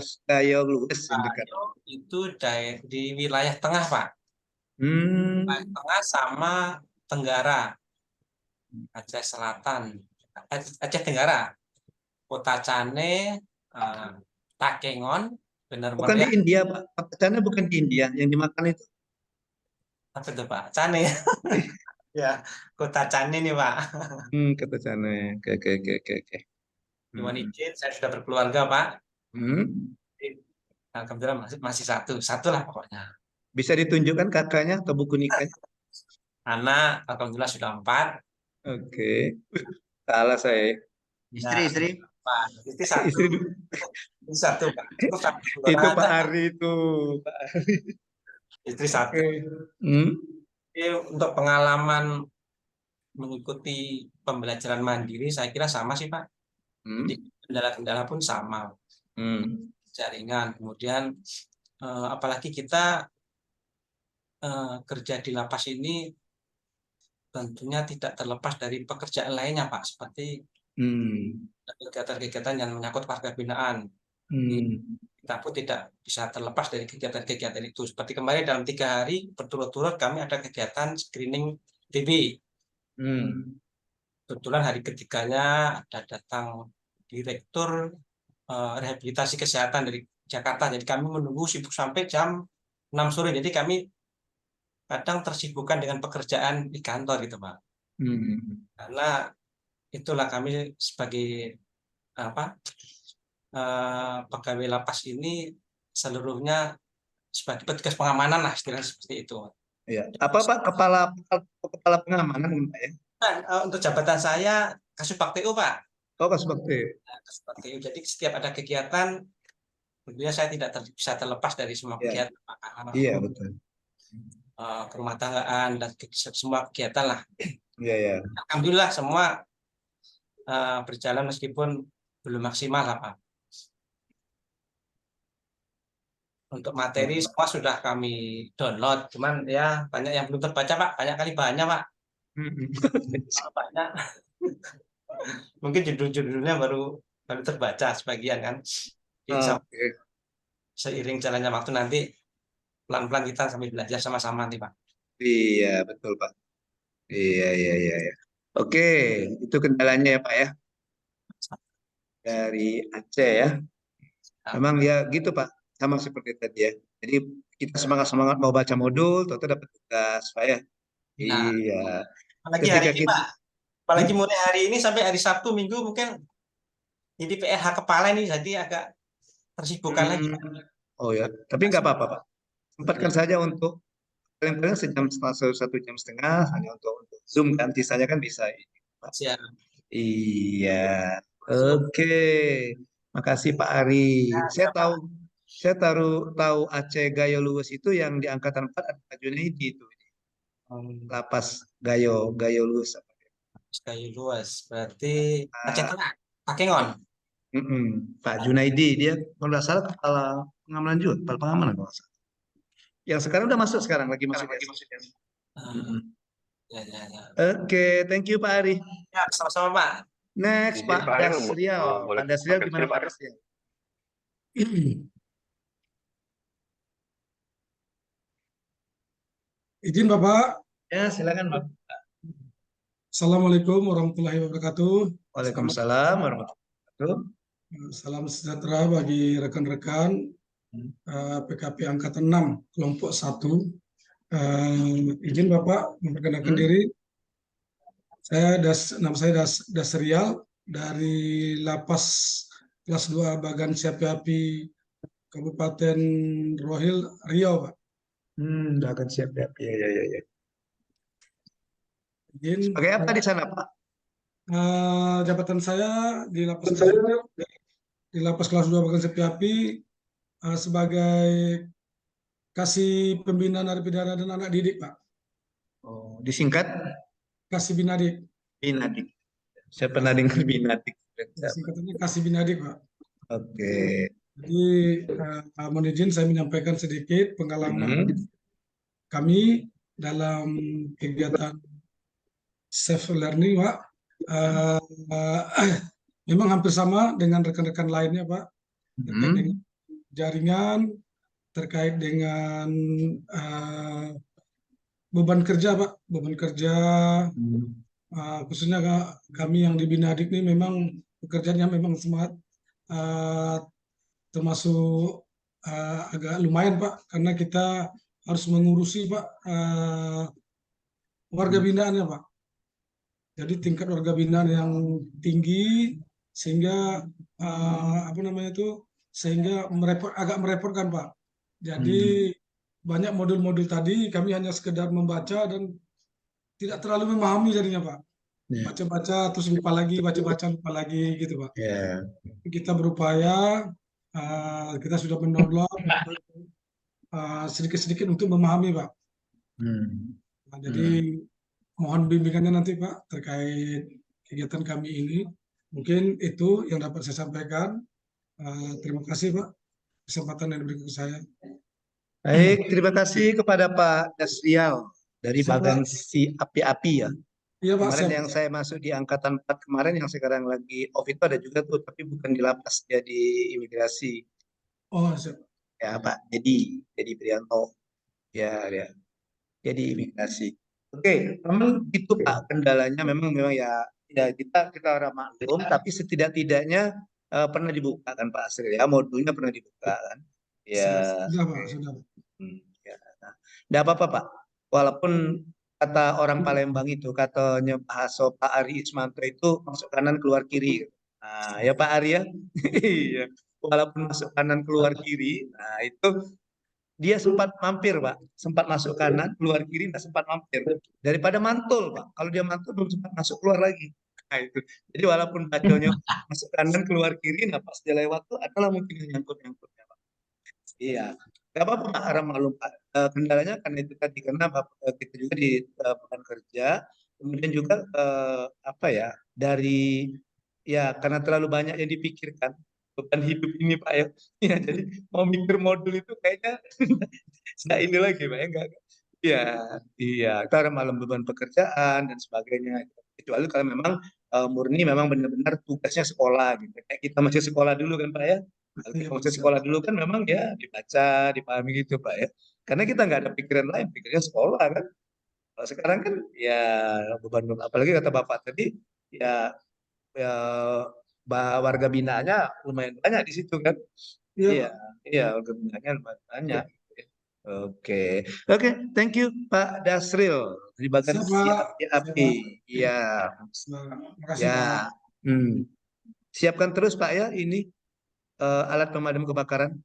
Luwes yang dekat. Itu di wilayah tengah, Pak. Wilayah tengah sama Tenggara. Aceh Selatan. Aceh Tenggara. Kota Cane, Takengon, benar Bukan di meriah. India, Pak. Sana bukan di India. Yang dimakan itu. Apa itu, Pak? Cane. Ya, Kota Cane nih, Pak. Kata sana. Oke. Iwan izin, saya sudah berkeluarga, Pak. Alhamdulillah masih satu lah pokoknya. Bisa ditunjukkan kakaknya atau buku nikah? Anak, alhamdulillah sudah 4. Oke. Salah saya. Istri. Pak, istri satu. Istri satu, Pak. Itu Pak Ari itu. Pak Ari. Istri satu. Oke. Jadi untuk pengalaman mengikuti pembelajaran mandiri, saya kira sama sih Pak. Jadi kendala-kendala pun sama. Jaringan, kemudian apalagi kita kerja di lapas ini tentunya tidak terlepas dari pekerjaan lainnya Pak, seperti kegiatan-kegiatan yang menyangkut warga binaan. Kita pun tidak bisa terlepas dari kegiatan-kegiatan itu. Seperti kemarin dalam 3 hari berturut-turut kami ada kegiatan screening TB. Kebetulan hari ketiganya ada datang direktur rehabilitasi kesehatan dari Jakarta. Jadi kami menunggu sibuk sampai jam 6 sore. Jadi kami kadang tersibukkan dengan pekerjaan di kantor gitu Pak. Karena itulah kami sebagai pegawai lapas ini seluruhnya sebagai petugas pengamanan lah, istilahnya seperti itu. Iya. Apa Pak, kepala pengamanan Pak ya? Untuk jabatan saya Kasubag TU Pak. Oh, Kasubag TU. Kasubag TU. Jadi setiap ada kegiatan, tentunya saya tidak bisa terlepas dari semua kegiatan. Iya betul. Rumah tanggaan dan semua kegiatan lah. Iya. Alhamdulillah semua berjalan meskipun belum maksimal lah Pak. Untuk materi semua sudah kami download, cuman ya banyak yang belum terbaca Pak, banyak kali bahannya Pak. Banyak. Mungkin judul-judulnya baru terbaca sebagian kan. Seiring jalannya waktu nanti pelan-pelan kita sambil belajar sama-sama nih Pak. Iya betul Pak. Iya. Oke, itu kendalanya ya Pak ya. Dari Aceh ya. Memang ya gitu Pak, sama seperti tadi ya. Jadi kita semangat-semangat mau baca modul, tentu dapat tugas Pak ya. Iya. Apalagi hari ini Pak, apalagi mulai hari ini sampai hari Sabtu Minggu mungkin jadi PRH kepala ini jadi agak tersibukkan lagi. Oh ya, tapi nggak apa-apa Pak. Sempatkan saja untuk paling-paling sejam setengah, 1,5 jam hanya untuk Zoom, kan sisanya kan bisa ini Pak. Iya. Oke. Makasih Pak Ari. Saya tahu Aceh Gayo Luwes itu yang di angkatan 4 ada Pak Junaidi itu. Lapas Gayo Luwes. Gayo Luwes berarti Aceh Tengah, Pak Kengon. Pak Junaidi, dia kalau nggak salah kepala pengamanan juga, kepala pengamanan kalau nggak salah. Yang sekarang udah masuk, lagi masuk. Oke, thank you Pak Ari. Ya, sama-sama Pak. Next Pak Dasrial. Pak Dasrial gimana Pak Dasrial? Izin Bapak. Ya, silakan Pak. Assalamualaikum warahmatullahi wabarakatuh. Waalaikumsalam warahmatullahi wabarakatuh. Salam sejahtera bagi rekan-rekan PKP Angkatan 6 kelompok 1. Izin Bapak memperkenalkan diri. Nama saya Dasrial dari Lapas Kelas 2 Bagan Siapi Api Kabupaten Rohil, Riau, Pak. Bagan Siapi Api. Ya. Izin. Sebagai apa di sana, Pak? Jabatan saya di Lapas Kelas 2 Bagan Siapi Api sebagai Kasih Pembinaan Narapidana dan Anak Didik, Pak. Oh, disingkat? Kasih Binadik. Binadik. Saya pernah dengar Binadik. Singkatannya Kasih Binadik, Pak. Oke. Jadi, mohon izin saya menyampaikan sedikit pengalaman kami dalam kegiatan self learning, Pak. Memang hampir sama dengan rekan-rekan lainnya, Pak. Terkait dengan jaringan, terkait dengan beban kerja, Pak. Beban kerja, khususnya kami yang di Binadik ini memang pekerjaannya memang termasuk agak lumayan, Pak, karena kita harus mengurusi, Pak, warga binaannya, Pak. Jadi tingkat warga binaan yang tinggi sehingga sehingga agak merepotkan, Pak. Jadi banyak modul-modul tadi kami hanya sekedar membaca dan tidak terlalu memahami jadinya, Pak. Baca-baca terus lupa lagi, baca-baca lupa lagi gitu, Pak. Kita berupaya, kita sudah mendownload sedikit-sedikit untuk memahami, Pak. Jadi mohon bimbingannya nanti Pak terkait kegiatan kami ini. Mungkin itu yang dapat saya sampaikan. Terima kasih Pak kesempatan yang diberikan ke saya. Baik, terima kasih kepada Pak Dasrial dari Siap, bagan Pak. si api-api ya. Iya Pak, Kemarin siap. yang saya masuk di angkatan 4 kemarin yang sekarang lagi off itu ada juga tuh, tapi bukan di lapas, dia di imigrasi. Oh, siap. Ya Pak, jadi Prianto. Ya, ya. Jadi imigrasi. Oke, memang itu Pak kendalanya memang ya kita orang maklum, tapi setidak-tidaknya pernah dibuka kan Pak Asril ya, modulnya pernah dibuka kan. Ya, Sudah Pak, oke. sudah. Ya. Nah, nggak apa-apa Pak. Walaupun kata orang Palembang itu, katanya Haso Pak Ari Ismanto itu masuk kanan keluar kiri. Nah, ya Pak Ari ya. Iya. Walaupun masuk kanan keluar kiri, nah itu dia sempat mampir Pak, sempat masuk kanan keluar kiri, nggak sempat mampir. Daripada mantul Pak, kalau dia mantul belum sempat masuk keluar lagi. Nah itu. Jadi walaupun baconya masuk kanan keluar kiri, nah pas dia lewat tuh adalah mungkin yang nyangkut-nyangkutnya Pak. Iya, nggak apa-apa Pak, Ara maklum Pak. Kendalanya karena itu tadi karena kita juga di bukan kerja, kemudian juga apa ya dari ya karena terlalu banyak yang dipikirkan beban hidup ini Pak ya. Ya jadi mau mikir modul itu kayaknya nggak ini lagi Pak ya enggak. Iya, iya. Karena malam beban pekerjaan dan sebagainya. Kecuali kalau memang murni memang benar-benar tugasnya sekolah gitu. Kayak kita masih sekolah dulu kan Pak ya. Kalau Iya kita Pak, masih siap. sekolah dulu kan memang ya dibaca, dipahami gitu Pak ya. Karena kita nggak ada pikiran lain, pikirnya sekolah kan. Kalau sekarang kan ya beban, apalagi kata Bapak tadi ya, ya warga binaannya lumayan banyak di situ kan. Iya Iya, Pak. iya warga binaannya lumayan banyak. Oke, oke, thank you Pak Dasril dari bagian Siap si Pak. Siap api-api. Pak. Iya, Terima kasih ya. Pak. Siapkan terus Pak ya ini alat pemadam kebakaran.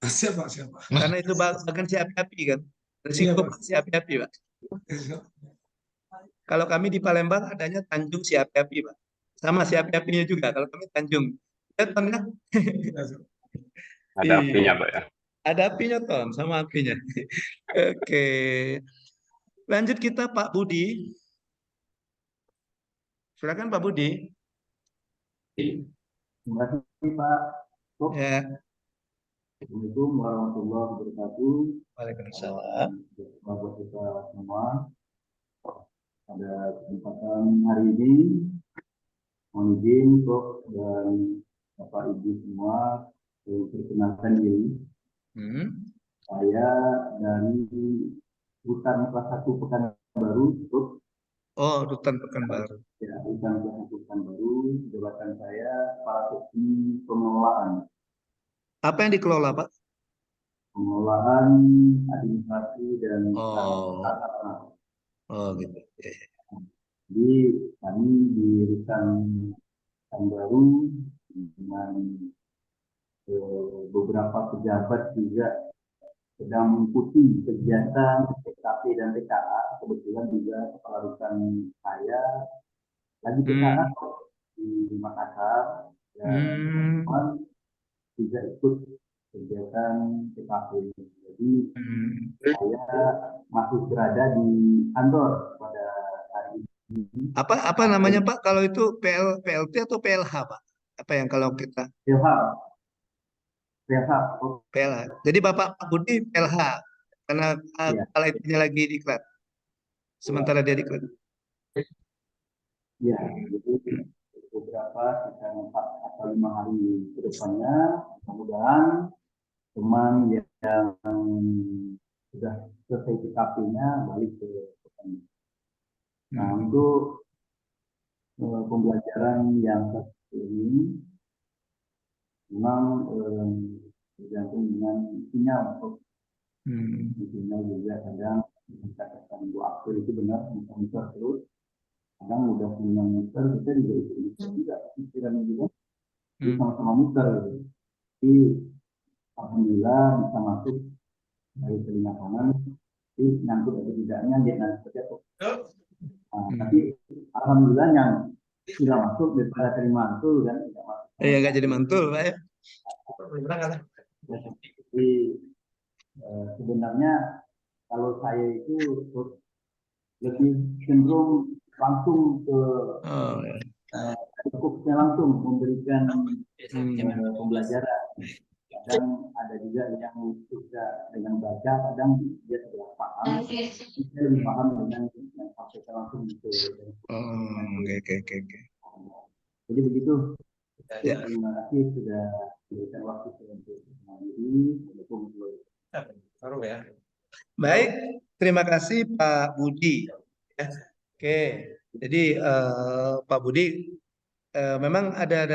Siap Pak, siap Pak. Karena itu bagian si api-api kan. Iya Risiko Pak. si api-api Pak. Siap. Kalau kami di Palembang adanya Tanjung si api-api Pak. Sama si api-apinya juga. Kalau kami Tanjung. Ya Ton ya. Iya, siap. Ada apinya, Pak ya. Ada apinya Ton, sama apinya. Oke. Lanjut kita Pak Budi. Silakan Pak Budi. Terima kasih Pak. Ya. Assalamualaikum warahmatullahi wabarakatuh. Waalaikumsalam. Buat kita semua pada kesempatan hari ini, mohon izin Prof dan Bapak Ibu semua perkenalkan diri. Saya dari Rutan Kelas 1 Pekanbaru, Prof. Oh, Rutan Pekanbaru. Ya, Rutan Kelas 1 Pekanbaru. Jabatan saya Kepala Seksi Pengelolaan. Apa yang dikelola Pak? Pengelolaan, administrasi dan gitu. Jadi kami di Rutan Pekanbaru dengan beberapa pejabat juga sedang mengikuti kegiatan TKP dan TKA. Kebetulan juga kepala rutan saya lagi TKA di Makassar dan juga ikut kegiatan TKP. Jadi saya masih berada di kantor pada hari ini. Apa namanya Pak? Kalau itu PLT atau PLH Pak? Apa yang kalau kita? PLH. Jadi Bapak Budi PLH karena kepala itunya lagi diklat. Sementara dia diklat. Ya, jadi beberapa sekitar 4 atau 5 hari ke depannya, mudah-mudahan teman yang sudah selesai TKP-nya balik ke petani. Nah, untuk pembelajaran yang seperti ini memang tergantung dengan sinyal. Sinyal juga kadang dikatakan Bu April itu benar, muter terus. Kadang udah punya muter, kita juga ikut juga pikirannya juga. Jadi sama-sama muter. Jadi alhamdulillah bisa masuk dari telinga kanan, tapi nyangkut atau tidaknya dia nanti seperti itu. Tapi alhamdulillah yang sudah masuk daripada terima mantul kan tidak masuk. Iya nggak jadi mantul Pak ya. Jadi sebenarnya kalau saya itu lebih cenderung langsung ke ya. fokusnya langsung memberikan pembelajaran. Kadang ada juga yang suka dengan baca, kadang dia tidak paham, dia lebih paham dengan yang sampaikan langsung gitu. Oke. Jadi begitu. Ya. Terima kasih sudah memberikan waktu untuk menghadiri. Baik, terima kasih Pak Budi. Ya. Oke, jadi Pak Budi memang ada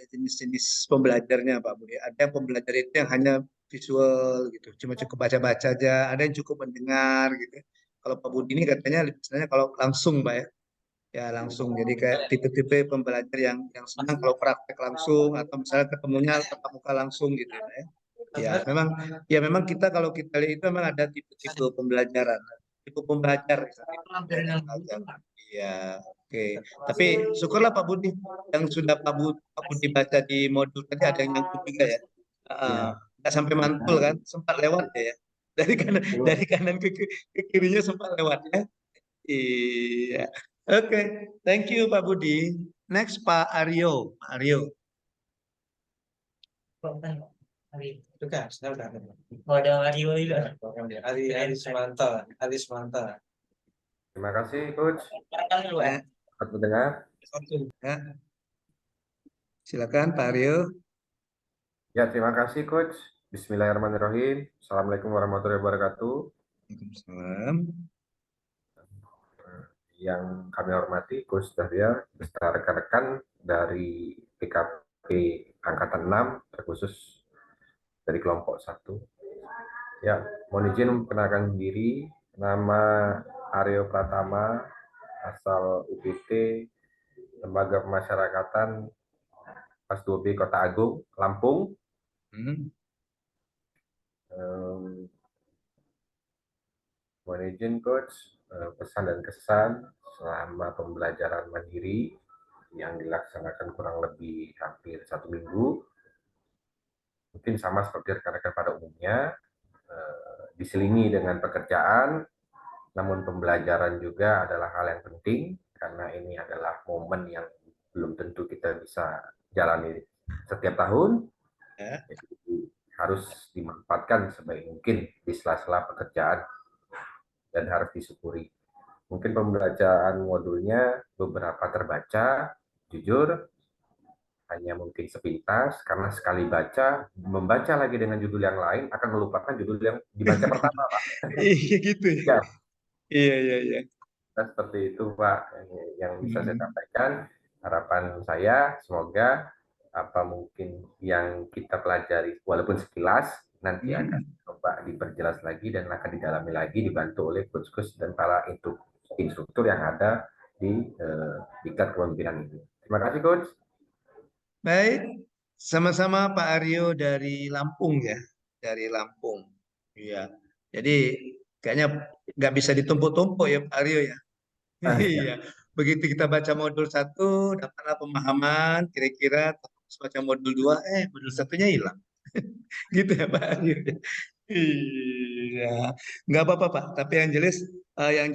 jenis-jenis pembelajarnya Pak Budi. Ada yang pembelajar itu yang hanya visual gitu, cuma cukup baca-baca aja. Ada yang cukup mendengar gitu. Kalau Pak Budi ini katanya misalnya kalau langsung Pak ya, ya langsung. Jadi kayak tipe-tipe pembelajar yang senang kalau praktek langsung atau misalnya ketemunya tatap muka langsung gitu ya. Ya memang kita kalau kita lihat itu memang ada tipe-tipe pembelajaran, tipe pembelajar. Iya, oke. Tapi syukurlah Pak Budi yang sudah Pak Budi baca di modul tadi ada yang nyangkut juga ya. Nggak sampai mantul kan, sempat lewat ya. Dari kanan ke kirinya sempat lewat ya. Iya. Oke, thank you Pak Budi. Next Pak Aryo. Pak Aryo. Itu kan, saya udah ada. Oh, ada Aryo juga. Adi Sumanto. Terima kasih, Coach. Ya. Dapat mendengar. Ya. Silakan Pak Aryo. Ya, terima kasih, Coach. Bismillahirrahmanirrahim. Assalamualaikum warahmatullahi wabarakatuh. Waalaikumsalam. Yang kami hormati, Coach Dahlia, beserta rekan-rekan dari PKP Angkatan 6, terkhusus dari kelompok 1. Ya, mohon izin memperkenalkan diri. Nama Aryo Pratama, asal UPT, Lembaga Pemasyarakatan Kelas 2B Kota Agung, Lampung. Mohon izin Coach, pesan dan kesan selama pembelajaran mandiri yang dilaksanakan kurang lebih hampir 1 minggu. Mungkin sama seperti rekan-rekan pada umumnya, diselingi dengan pekerjaan, namun pembelajaran juga adalah hal yang penting karena ini adalah momen yang belum tentu kita bisa jalani setiap tahun. Jadi harus dimanfaatkan sebaik mungkin di sela-sela pekerjaan dan harus disyukuri. Mungkin pembelajaran modulnya beberapa terbaca, jujur hanya mungkin sepintas karena sekali baca, membaca lagi dengan judul yang lain akan melupakan judul yang dibaca pertama, Pak. Iya gitu ya. Iya. Seperti itu, Pak, yang bisa saya sampaikan. Harapan saya semoga apa mungkin yang kita pelajari walaupun sekilas nanti akan coba diperjelas lagi dan akan didalami lagi dibantu oleh coach-coach dan para instruktur yang ada di tingkat kepemimpinan ini. Terima kasih, Coach. Baik, sama-sama Pak Aryo dari Lampung ya, dari Lampung. Iya. Jadi kayaknya nggak bisa ditumpuk-tumpuk ya Pak Aryo ya. Iya. Begitu kita baca modul 1, dapatlah pemahaman, kira-kira terus baca modul 2, modul 1-nya hilang. Gitu ya Pak Aryo. Iya, nggak apa-apa Pak. Tapi yang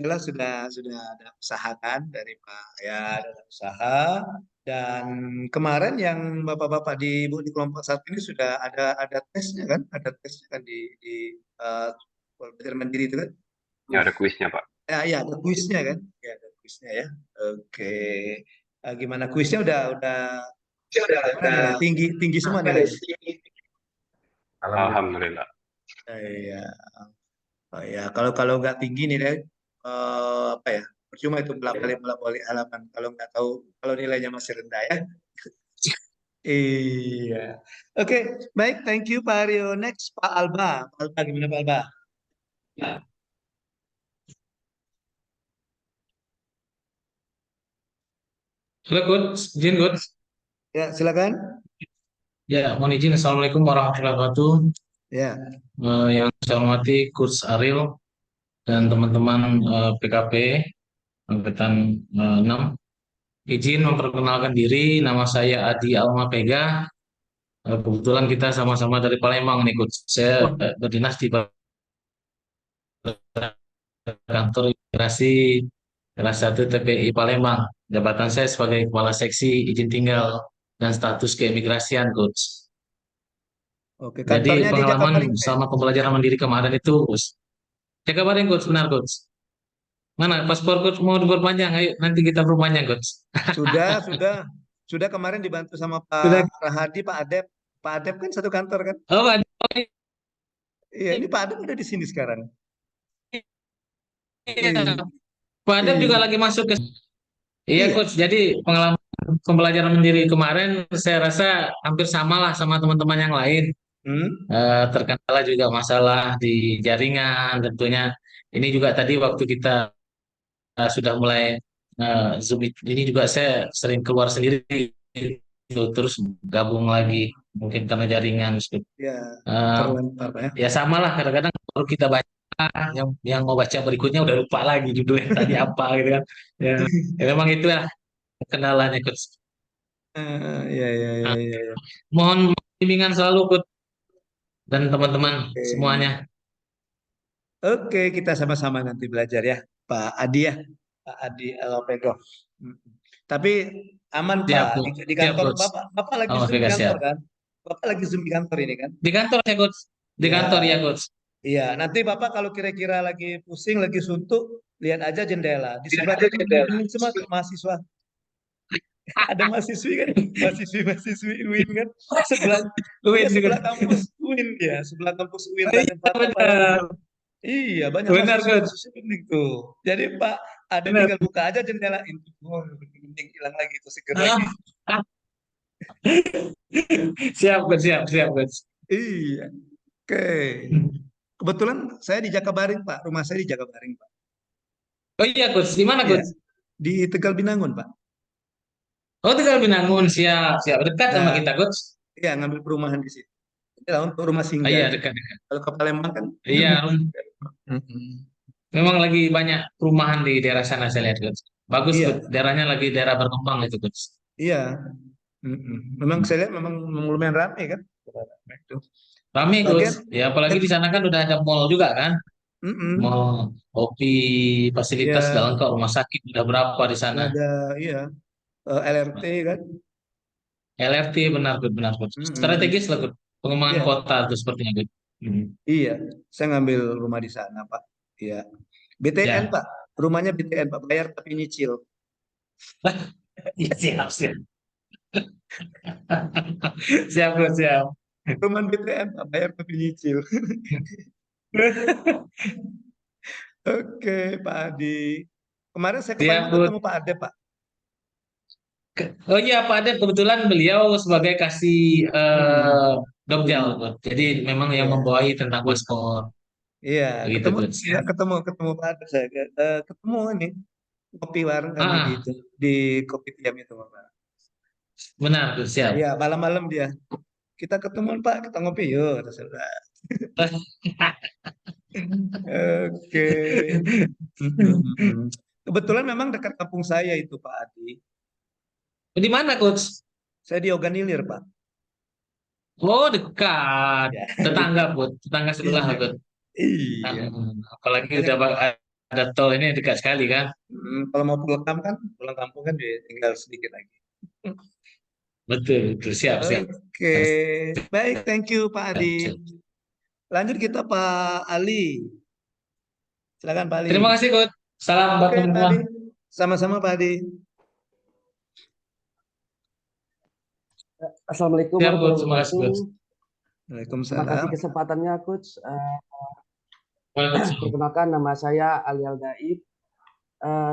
jelas sudah ada usaha kan dari Pak ya, ada usaha. Dan kemarin yang bapak-bapak di kelompok 1 ini sudah ada tesnya kan, di belajar mandiri itu kan? Ya, ada kuisnya Pak. Ya ada kuisnya kan? Ya ada kuisnya ya. Oke. Gimana kuisnya udah tinggi semua nih. Alhamdulillah. Iya. Oh ya, kalau nggak tinggi nih deh, apa ya? Percuma itu bolak-balik halaman kalau nggak tahu kalau nilainya masih rendah ya. Iya. Oke, baik, thank you Pak Aryo. Next Pak Alba. Pak Alba gimana Pak Alba? Halo Coach, izin Coach. Ya, silakan. Ya, mohon izin. Assalamualaikum warahmatullahi wabarakatuh. Ya. Yang saya hormati Coach Ariel dan teman-teman PKP Angkatan 6. Izin memperkenalkan diri, nama saya Adi Alma Pega. Kebetulan kita sama-sama dari Palembang nih Coach. Saya berdinas di kantor imigrasi kelas 1 TPI Palembang. Jabatan saya sebagai kepala seksi izin tinggal dan status keimigrasian, Coach. Oke, Jadi kantornya di pengalaman Jakabaring, Pak. sama pembelajaran mandiri kemarin itu, Coach. Jakabaring, Coach, benar, Coach. Mana paspor, Coach, mau diperpanjang? Ayo nanti kita perpanjang, Coach. Sudah kemarin dibantu sama Sudah. Pak Rahadi, Pak Adep. Pak Adep kan satu kantor kan? Oh, Pak. Iya, ini Pak Adep udah di sini sekarang. Iya. Pak Adep juga Iya. lagi masuk ke. Iya, Iya. Coach. Jadi pengalaman pembelajaran mandiri kemarin saya rasa hampir sama lah sama teman-teman yang lain. Terkendala juga masalah di jaringan tentunya. Ini juga tadi waktu kita sudah mulai Zoom ini juga saya sering keluar sendiri terus gabung lagi mungkin karena jaringan. Ya, Eh, terlempar ya. ya sama lah kadang-kadang baru kita baca yang mau baca berikutnya udah lupa lagi judulnya tadi apa gitu kan. Ya memang itulah kendalanya, Coach. Ya. Mohon bimbingan selalu, Coach, dan teman-teman semuanya. Oke, kita sama-sama nanti belajar ya, Pak Adi ya, Pak Adi Alopego. Tapi aman Siap, Pak, Coach. di Siap, kantor Coach. Bapak lagi Oh, Zoom di kantor siap. kan? Bapak lagi Zoom di kantor ini kan? Di kantor ya, Coach. Di Ya. kantor ya, Coach. Iya, nanti Bapak kalau kira-kira lagi pusing, lagi suntuk, lihat aja jendela. Di sebelah kan semua tuh mahasiswa. Ada mahasiswi kan? Mahasiswi UIN kan? Sebelah kampus UIN ya, sebelah kampus UIN Tanjung Priok. Iya, banyak mahasiswa unik tuh. Jadi Pak, ada tinggal buka aja jendela itu. Oh, mending hilang lagi itu seger lagi. Siap, Coach. Iya. Oke. Kebetulan saya di Jakabaring, Pak. Rumah saya di Jakabaring, Pak. Oh iya, Coach. Di mana, Coach? Di Tegal Binangun, Pak. Oh, Tegal Binangun. Siap. Dekat sama kita, Coach. Iya, ngambil perumahan di situ. Ya, untuk rumah singgah. Iya, dekat. Kalau ke Palembang kan? Iya. Memang lagi banyak perumahan di daerah sana saya lihat, Coach. Bagus, Coach. Daerahnya lagi daerah berkembang itu, Coach. Iya. Memang saya lihat memang lumayan ramai kan? Ramai, Coach. Ya, apalagi di sana kan udah ada mall juga kan? Mall, kopi, fasilitas udah lengkap, rumah sakit udah berapa di sana? Ada, iya. LRT kan? LRT benar, Coach. Strategis lah, Coach. Pengembangan kota itu sepertinya, Coach. Iya, saya ngambil rumah di sana, Pak. Iya. BTN, Pak. Rumahnya BTN, Pak. Bayar tapi nyicil. Iya, siap. Siap, Coach, siap. Rumah BTN, Pak. Bayar tapi nyicil. Oke, Pak Adi. Kemarin saya ketemu Pak Ade, Pak. Oh iya, Pak Adep, kebetulan beliau sebagai kasih Dokjal, jadi memang yang membawahi tentang paspor. Iya, gitu, ketemu Pak Adep saya. Ketemu ini kopi warung kami di kopi tiam itu, Pak. Benar, tuh, siap. Iya, malam-malam dia. Kita ketemu, Pak, kita ngopi yuk, kata saya. Oke. Kebetulan memang dekat kampung saya itu, Pak Adi. Di mana, Coach? Saya di Oganilir, Pak. Oh, dekat. Tetangga, Coach. Tetangga sebelah, Coach. Iya. Apalagi udah ada tol ini dekat sekali kan. Kalau mau pulang kampung kan tinggal sedikit lagi. Betul. Siap. Oke. Baik, thank you, Pak Adi. Lanjut kita Pak Ali. Silakan Pak Ali. Terima kasih, Coach. Salam buat teman-teman. Sama-sama, Pak Adi. Assalamualaikum warahmatullahi wabarakatuh. Waalaikumsalam. Terima kasih kesempatannya, Coach. Perkenalkan, nama saya Ali Al-Gaib.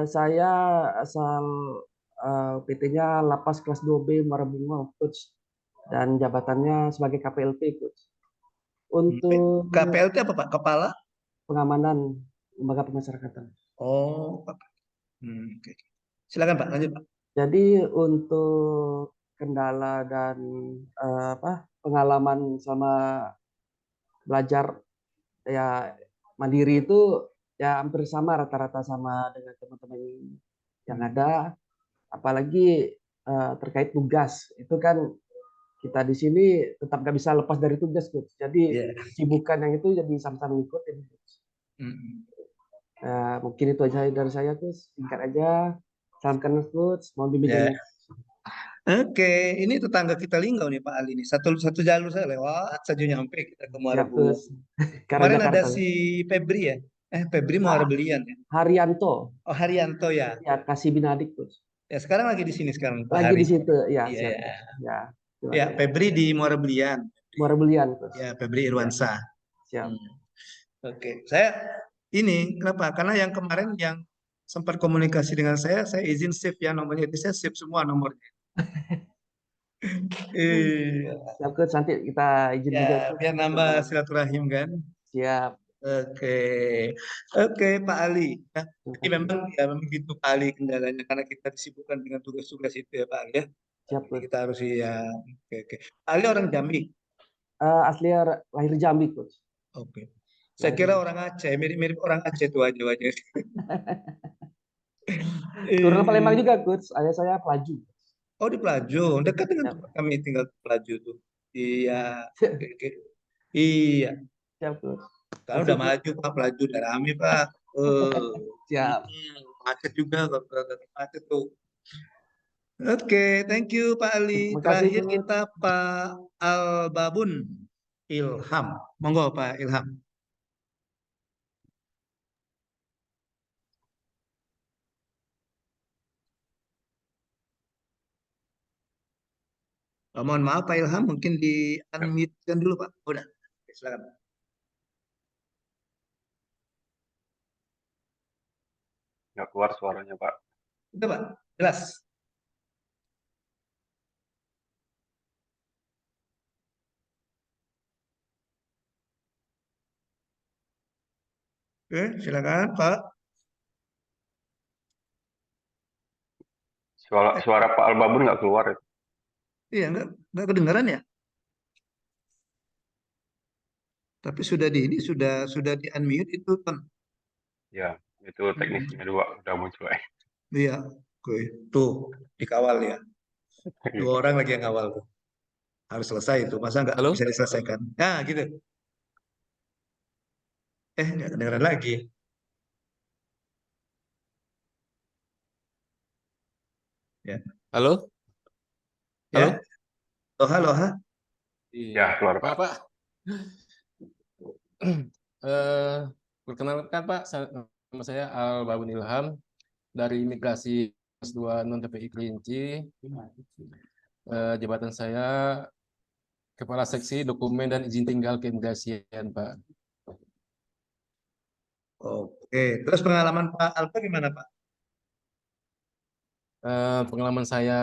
Saya asal PT-nya Lapas Kelas 2B Muara Bungo, Coach. Dan jabatannya sebagai KPLT, Coach. Untuk KPLT apa, Pak? Kepala Pengamanan Lembaga Pemasyarakatan. Oh, Pak. Oke. Silakan, Pak. Lanjut, Pak. Jadi untuk kendala dan pengalaman sama belajar ya mandiri itu ya hampir sama, rata-rata sama dengan teman-teman yang ada, apalagi terkait tugas itu kan kita di sini tetap nggak bisa lepas dari tugas, Coach. Jadi kesibukan yang itu jadi sama-sama ngikutin. Mungkin itu aja dari saya, Coach. Singkat aja. Salam kenal, Coach. Mohon bimbingannya. Oke, ini tetangga kita Linggau nih Pak Ali nih. Satu jalur saya lewat saja nyampe kita ke Muara Siap, Bungin. Coach. Karena Kemarin ada Jakarta. si Febri ya. Febri Muara Belian ya. Haryanto. Oh, Haryanto ya. Ya, kasih binadik, Coach. Ya, sekarang lagi di sini sekarang Pak Lagi Hari. di situ, ya. Iya, Siap. ya. Ya, Ya, Febri di Muara Belian. Muara Belian, Coach. Ya, Febri Irwansa. Siap. Oke, saya ini kenapa? Karena yang kemarin yang sempat komunikasi dengan saya izin save ya nomornya, itu saya save semua nomornya. Iya. Siap, Coach. Nanti kita izin juga, Ya, Coach. biar nambah silaturahim kan. Siap. Oke, oke Pak Ali. Ya, jadi memang gitu Pak Ali kendalanya karena kita disibukkan dengan tugas-tugas itu ya Pak Ali ya. Siap, Jadi kita harus ya. Oke. Pak Ali orang Jambi. Asli lahir Jambi, Coach. Oke. Saya kira orang Aceh, mirip-mirip orang Aceh tuh wajah-wajah. Turun Palembang juga, Coach. Ayah saya Pelaju. Oh, di Pelaju. Dekat dengan tempat kami tinggal di Pelaju tuh. Iya. Iya. Siap, Coach. Sekarang udah maju Pak, Pelaju udah rame Pak. Siap. Macet juga, macet tuh. Oke, thank you Pak Ali. Terima kasih, Terakhir Coach. kita Pak Albabun Ilham. Monggo Pak Ilham. Mohon maaf Pak Ilham, mungkin di unmute-kan dulu Pak. Udah, oke, silakan. Nggak keluar suaranya Pak. Udah Pak, jelas. Oke, silakan Pak. Suara Pak Albabun nggak keluar ya? Iya, nggak kedengaran ya? Tapi sudah di unmute itu kan. Ya, itu teknisnya udah muncul. Iya, oke. Tuh dikawal ya. Dua orang lagi yang ngawal tuh. Harus selesai itu, masa nggak bisa diselesaikan? Nah, gitu. Nggak kedengaran lagi. Ya. Halo? Ya. Halo? Oh, halo, ha? Ya, keluar Pak. Pak. Perkenalkan Pak, nama saya Albabun Ilham dari Imigrasi S2 non TPI Kerinci. Jabatan saya Kepala Seksi Dokumen dan Izin Tinggal Keimigrasian, Pak. Oke, terus pengalaman Pak Alfa gimana Pak? Pengalaman saya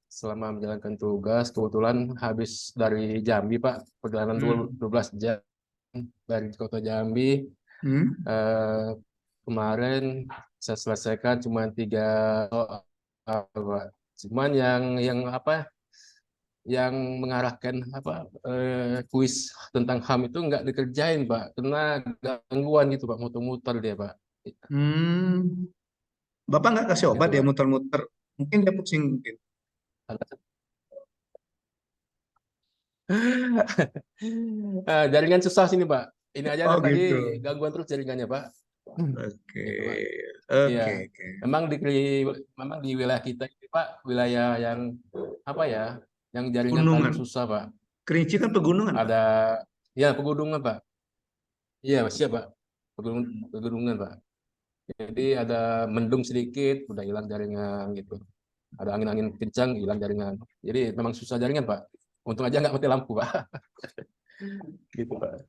selama menjalankan tugas, kebetulan habis dari Jambi, Pak. Perjalanan 12 jam dari kota Jambi. Kemarin saya selesaikan cuma 3 soal, Pak. Cuman yang mengarahkan kuis tentang HAM itu nggak dikerjain, Pak, karena gangguan gitu, Pak, muter-muter dia, Pak. Bapak nggak kasih obat ya muter-muter? Mungkin dia pusing mungkin. Jaringan susah sini, Pak. Ini aja tadi gitu. gangguan terus jaringannya, Pak. Oke. Iya. Memang di wilayah kita ini, Pak, wilayah yang yang jaringan paling susah, Pak. Kerinci kan pegunungan. Ada ya pegunungan, Pak. Iya, siap, Pak. Pegunungan, Pak. Jadi ada mendung sedikit, udah hilang jaringan gitu. Ada angin-angin kencang, hilang jaringan. Jadi memang susah jaringan, Pak. Untung aja nggak mati lampu, Pak. Gitu, Pak.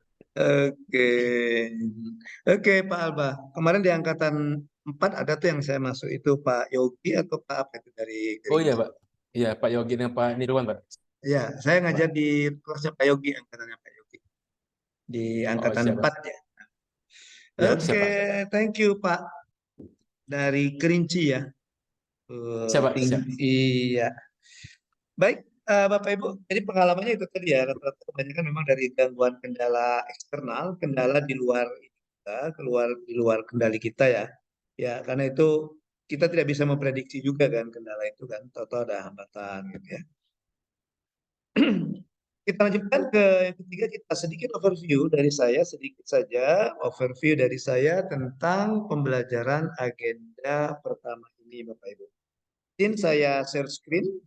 Oke, Pak Alba. Kemarin di angkatan 4 ada tuh yang saya masuk itu Pak Yogi atau Pak apa itu dari Oh iya, Pak. Iya, Pak Yogi dan Pak Nirwan, Pak. Iya, saya ngajar di kelasnya Pak Yogi, angkatannya Pak Yogi. Di angkatan 4 ya. Oke, thank you Pak. Dari Kerinci ya. Siapa? Iya. Baik, Bapak Ibu, jadi pengalamannya itu tadi ya, rata-rata kebanyakan memang dari gangguan kendala eksternal, kendala di luar kita, di luar kendali kita ya. Ya, karena itu kita tidak bisa memprediksi juga kan kendala itu kan, tahu-tahu ada hambatan gitu ya. Kita lanjutkan ke yang ketiga, kita sedikit overview dari saya, sedikit saja overview dari saya tentang pembelajaran agenda pertama ini, Bapak Ibu. Izin saya share screen.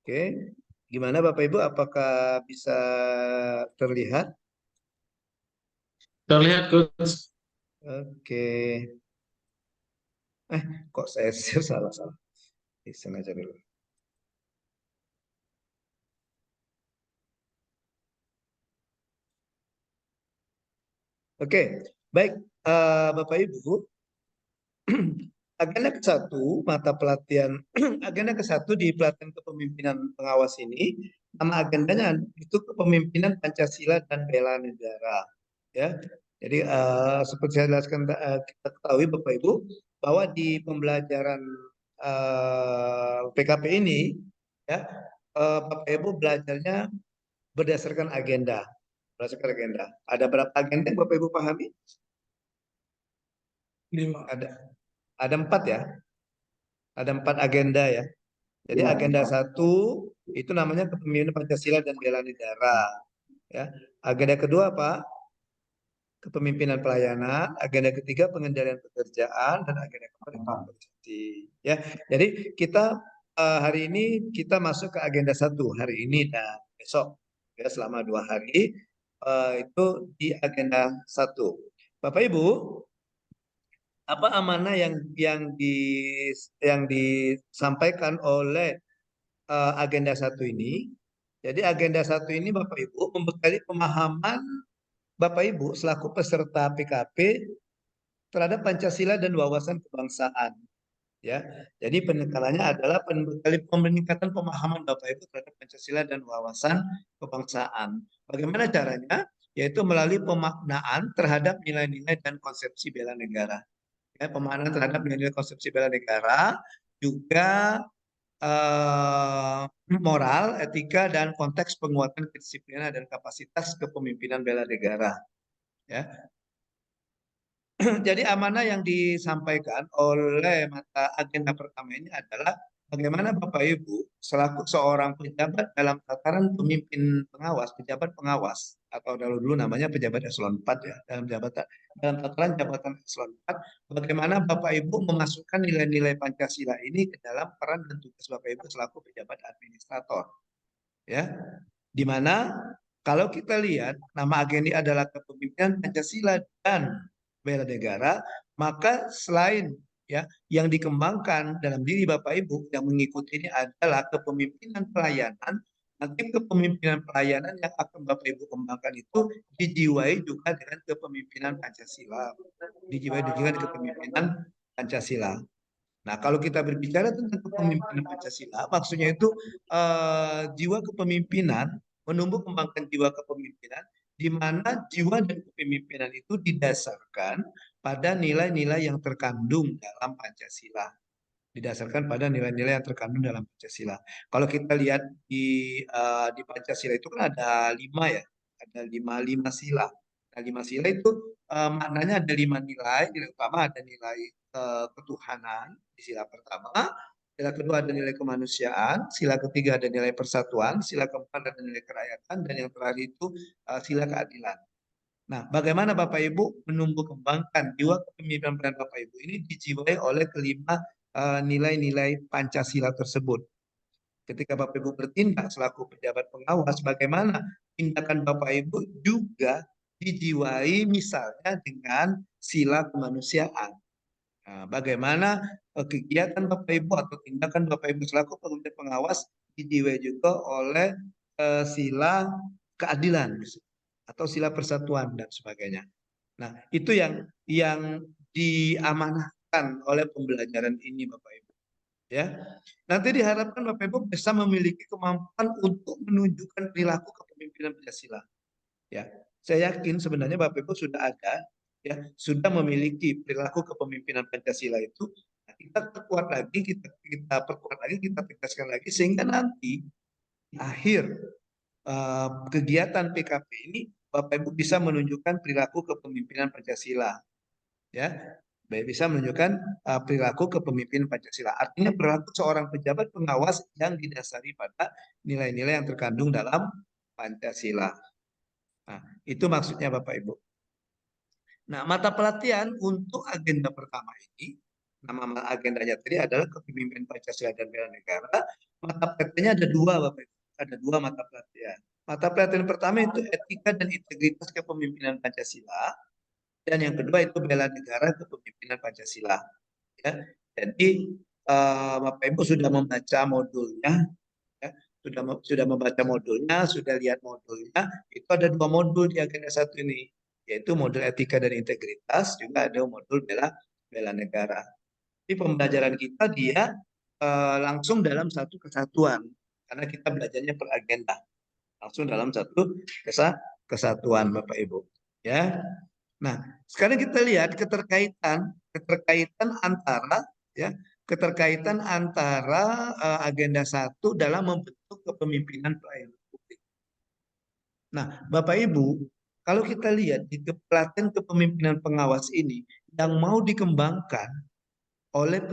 Oke, gimana Bapak Ibu? Apakah bisa terlihat? Terlihat, Coach. Oke. Kok saya share salah-salah? Sengaja dulu. Oke, baik Bapak Ibu. Agenda ke-1 mata pelatihan agenda ke-1 di pelatihan kepemimpinan pengawas ini, nama agendanya itu kepemimpinan Pancasila dan bela negara. Ya, jadi seperti saya jelaskan, kita ketahui Bapak Ibu bahwa di pembelajaran PKP ini, ya Bapak Ibu belajarnya berdasarkan agenda. Berdasarkan agenda. Ada berapa agenda yang Bapak Ibu pahami? 5. Ada 4 ya. Ada 4 agenda ya. Jadi Ya, agenda 4. 1 itu namanya kepemimpinan Pancasila dan bela negara. Ya. Agenda kedua apa? Kepemimpinan pelayanan. Agenda ketiga pengendalian pekerjaan, dan agenda keempat itu organisasi. Ya. Jadi kita hari ini kita masuk ke agenda 1 hari ini dan besok. Ya, selama 2 hari itu di agenda 1. Bapak Ibu, apa amanah yang disampaikan oleh agenda 1 ini? Jadi agenda 1 ini Bapak Ibu membekali pemahaman Bapak Ibu selaku peserta PKP terhadap Pancasila dan wawasan kebangsaan. Ya, jadi penekanannya adalah peningkatan pemahaman Bapak Ibu terhadap Pancasila dan wawasan kebangsaan. Bagaimana caranya? Yaitu melalui pemaknaan terhadap nilai-nilai dan konsepsi bela negara. Ya, pemahaman terhadap nilai-nilai konsepsi bela negara, juga moral, etika, dan konteks penguatan kedisiplinan dan kapasitas kepemimpinan bela negara. Ya. Jadi amanah yang disampaikan oleh mata agenda pertama ini adalah bagaimana Bapak Ibu selaku seorang pejabat dalam tataran pemimpin pengawas, pejabat pengawas, atau dulu namanya pejabat eselon 4 ya, dalam tataran jabatan eselon 4, bagaimana Bapak Ibu memasukkan nilai-nilai Pancasila ini ke dalam peran dan tugas Bapak Ibu selaku pejabat administrator. Ya. Di mana kalau kita lihat nama agenda adalah kepemimpinan Pancasila dan bela negara, maka selain ya yang dikembangkan dalam diri Bapak Ibu yang mengikuti ini adalah kepemimpinan pelayanan. Nanti kepemimpinan pelayanan yang akan Bapak Ibu kembangkan itu dijiwai juga dengan kepemimpinan Pancasila. Dijiwai juga dengan kepemimpinan Pancasila. Nah, kalau kita berbicara tentang kepemimpinan Pancasila, maksudnya itu jiwa kepemimpinan, menumbuh kembangkan jiwa kepemimpinan, di mana jiwa dan kepemimpinan itu didasarkan pada nilai-nilai yang terkandung dalam Pancasila. Didasarkan pada nilai-nilai yang terkandung dalam Pancasila. Kalau kita lihat di Pancasila itu kan ada 5 ya, ada 5 sila. Nah, 5 sila itu maknanya ada 5 nilai. Nilai utama ada nilai ketuhanan di sila pertama, sila kedua ada nilai kemanusiaan, sila ketiga ada nilai persatuan, sila keempat ada nilai kerakyatan, dan yang terakhir itu sila keadilan. Nah, bagaimana Bapak Ibu menumbuh kembangkan jiwa kepemimpinan Bapak Ibu ini dijiwai oleh kelima nilai-nilai Pancasila tersebut. Ketika Bapak Ibu bertindak selaku pejabat pengawas, bagaimana tindakan Bapak Ibu juga dijiwai misalnya dengan sila kemanusiaan. Nah, bagaimana kegiatan Bapak Ibu atau tindakan Bapak Ibu selaku pejabat pengawas dijiwai juga oleh sila keadilan atau sila persatuan dan sebagainya. Nah, itu yang diamanahkan oleh pembelajaran ini Bapak Ibu. Ya. Nanti diharapkan Bapak Ibu bisa memiliki kemampuan untuk menunjukkan perilaku kepemimpinan Pancasila. Ya. Saya yakin sebenarnya Bapak Ibu sudah ada ya sudah memiliki perilaku kepemimpinan Pancasila itu, nah, kita perkuat lagi, kita perkuat lagi, kita tegaskan lagi, sehingga nanti di akhir kegiatan PKP ini Bapak Ibu bisa menunjukkan perilaku kepemimpinan Pancasila, ya, bisa menunjukkan perilaku kepemimpinan Pancasila. Artinya perilaku seorang pejabat pengawas yang didasari pada nilai-nilai yang terkandung dalam Pancasila. Nah, itu maksudnya Bapak Ibu. Nah, mata pelatihan untuk agenda pertama ini, nama agendanya tadi adalah kepemimpinan Pancasila dan bela negara. Mata pelatihannya ada dua, Bapak Ibu. Ada dua mata pelatihan. Mata pelatihan pertama itu etika dan integritas kepemimpinan Pancasila, dan yang kedua itu bela negara kepemimpinan Pancasila. Ya, jadi Bapak Ibu sudah membaca modulnya, ya, sudah membaca modulnya, sudah lihat modulnya. Itu ada dua modul di agenda satu ini, yaitu modul etika dan integritas, juga ada modul bela negara. Di pembelajaran kita dia langsung dalam satu kesatuan, karena kita belajarnya per agenda, langsung dalam satu kesatuan Bapak Ibu. Ya, nah sekarang kita lihat keterkaitan antara, ya, keterkaitan antara agenda satu dalam membentuk kepemimpinan pelayanan publik. Nah, Bapak Ibu, kalau kita lihat di pelatihan kepemimpinan pengawas ini yang mau dikembangkan oleh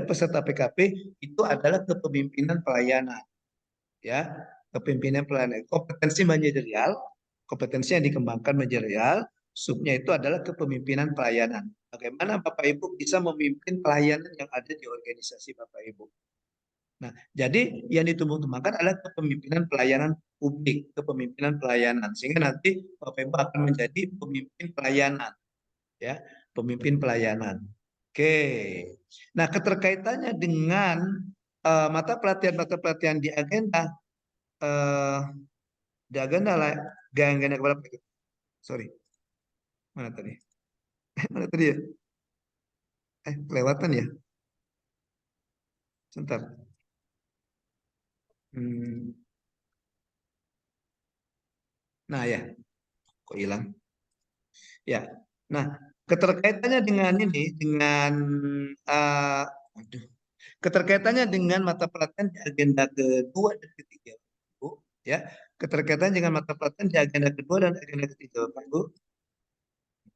peserta PKP itu adalah kepemimpinan pelayanan, ya, kepemimpinan pelayanan, kompetensi manajerial, kompetensi yang dikembangkan manajerial, subnya itu adalah kepemimpinan pelayanan. Bagaimana Bapak Ibu bisa memimpin pelayanan yang ada di organisasi Bapak Ibu. Nah, jadi yang ditumbuh-kembangkan adalah kepemimpinan pelayanan publik, kepemimpinan pelayanan, sehingga nanti Bapak Ibu akan menjadi pemimpin pelayanan, ya, pemimpin pelayanan. Oke. Nah, keterkaitannya dengan mata pelatihan di agenda lah, agenda kepala, sorry, mana tadi? Mana tadi ya? Kelewatan ya? Sebentar. Nah ya, kok hilang? Ya, nah keterkaitannya dengan ini, dengan keterkaitannya dengan mata pelatihan di agenda kedua dan ketiga, Bu, ya, keterkaitan dengan mata pelatihan di agenda kedua dan agenda ketiga, Bapak Ibu.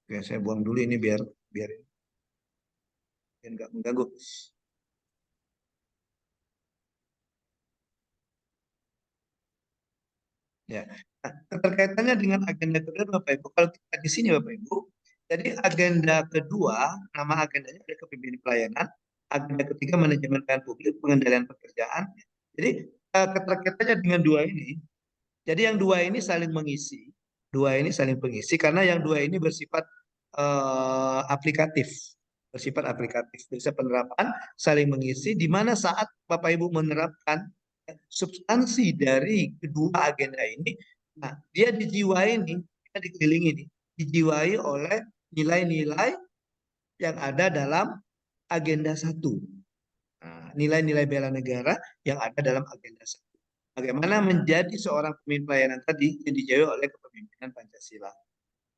Oke, saya buang dulu ini biar nggak mengganggu. Ya, nah, keterkaitannya dengan agenda kedua Bapak Ibu. Kalau kita di sini Bapak Ibu, jadi agenda kedua, nama agendanya ada kepemimpinan pelayanan, agenda ketiga manajemen pelayanan publik, pengendalian pekerjaan. Jadi keterkaitannya dengan dua ini. Jadi yang dua ini saling mengisi, karena yang dua ini bersifat aplikatif, bisa penerapan, saling mengisi, di mana saat Bapak Ibu menerapkan substansi dari kedua agenda ini, nah dia dijiwai nih, kita dikelilingi nih, dijiwai oleh nilai-nilai yang ada dalam agenda satu. Nah, nilai-nilai bela negara yang ada dalam agenda satu. Bagaimana menjadi seorang pemimpin pelayanan tadi yang dijawab oleh kepemimpinan Pancasila.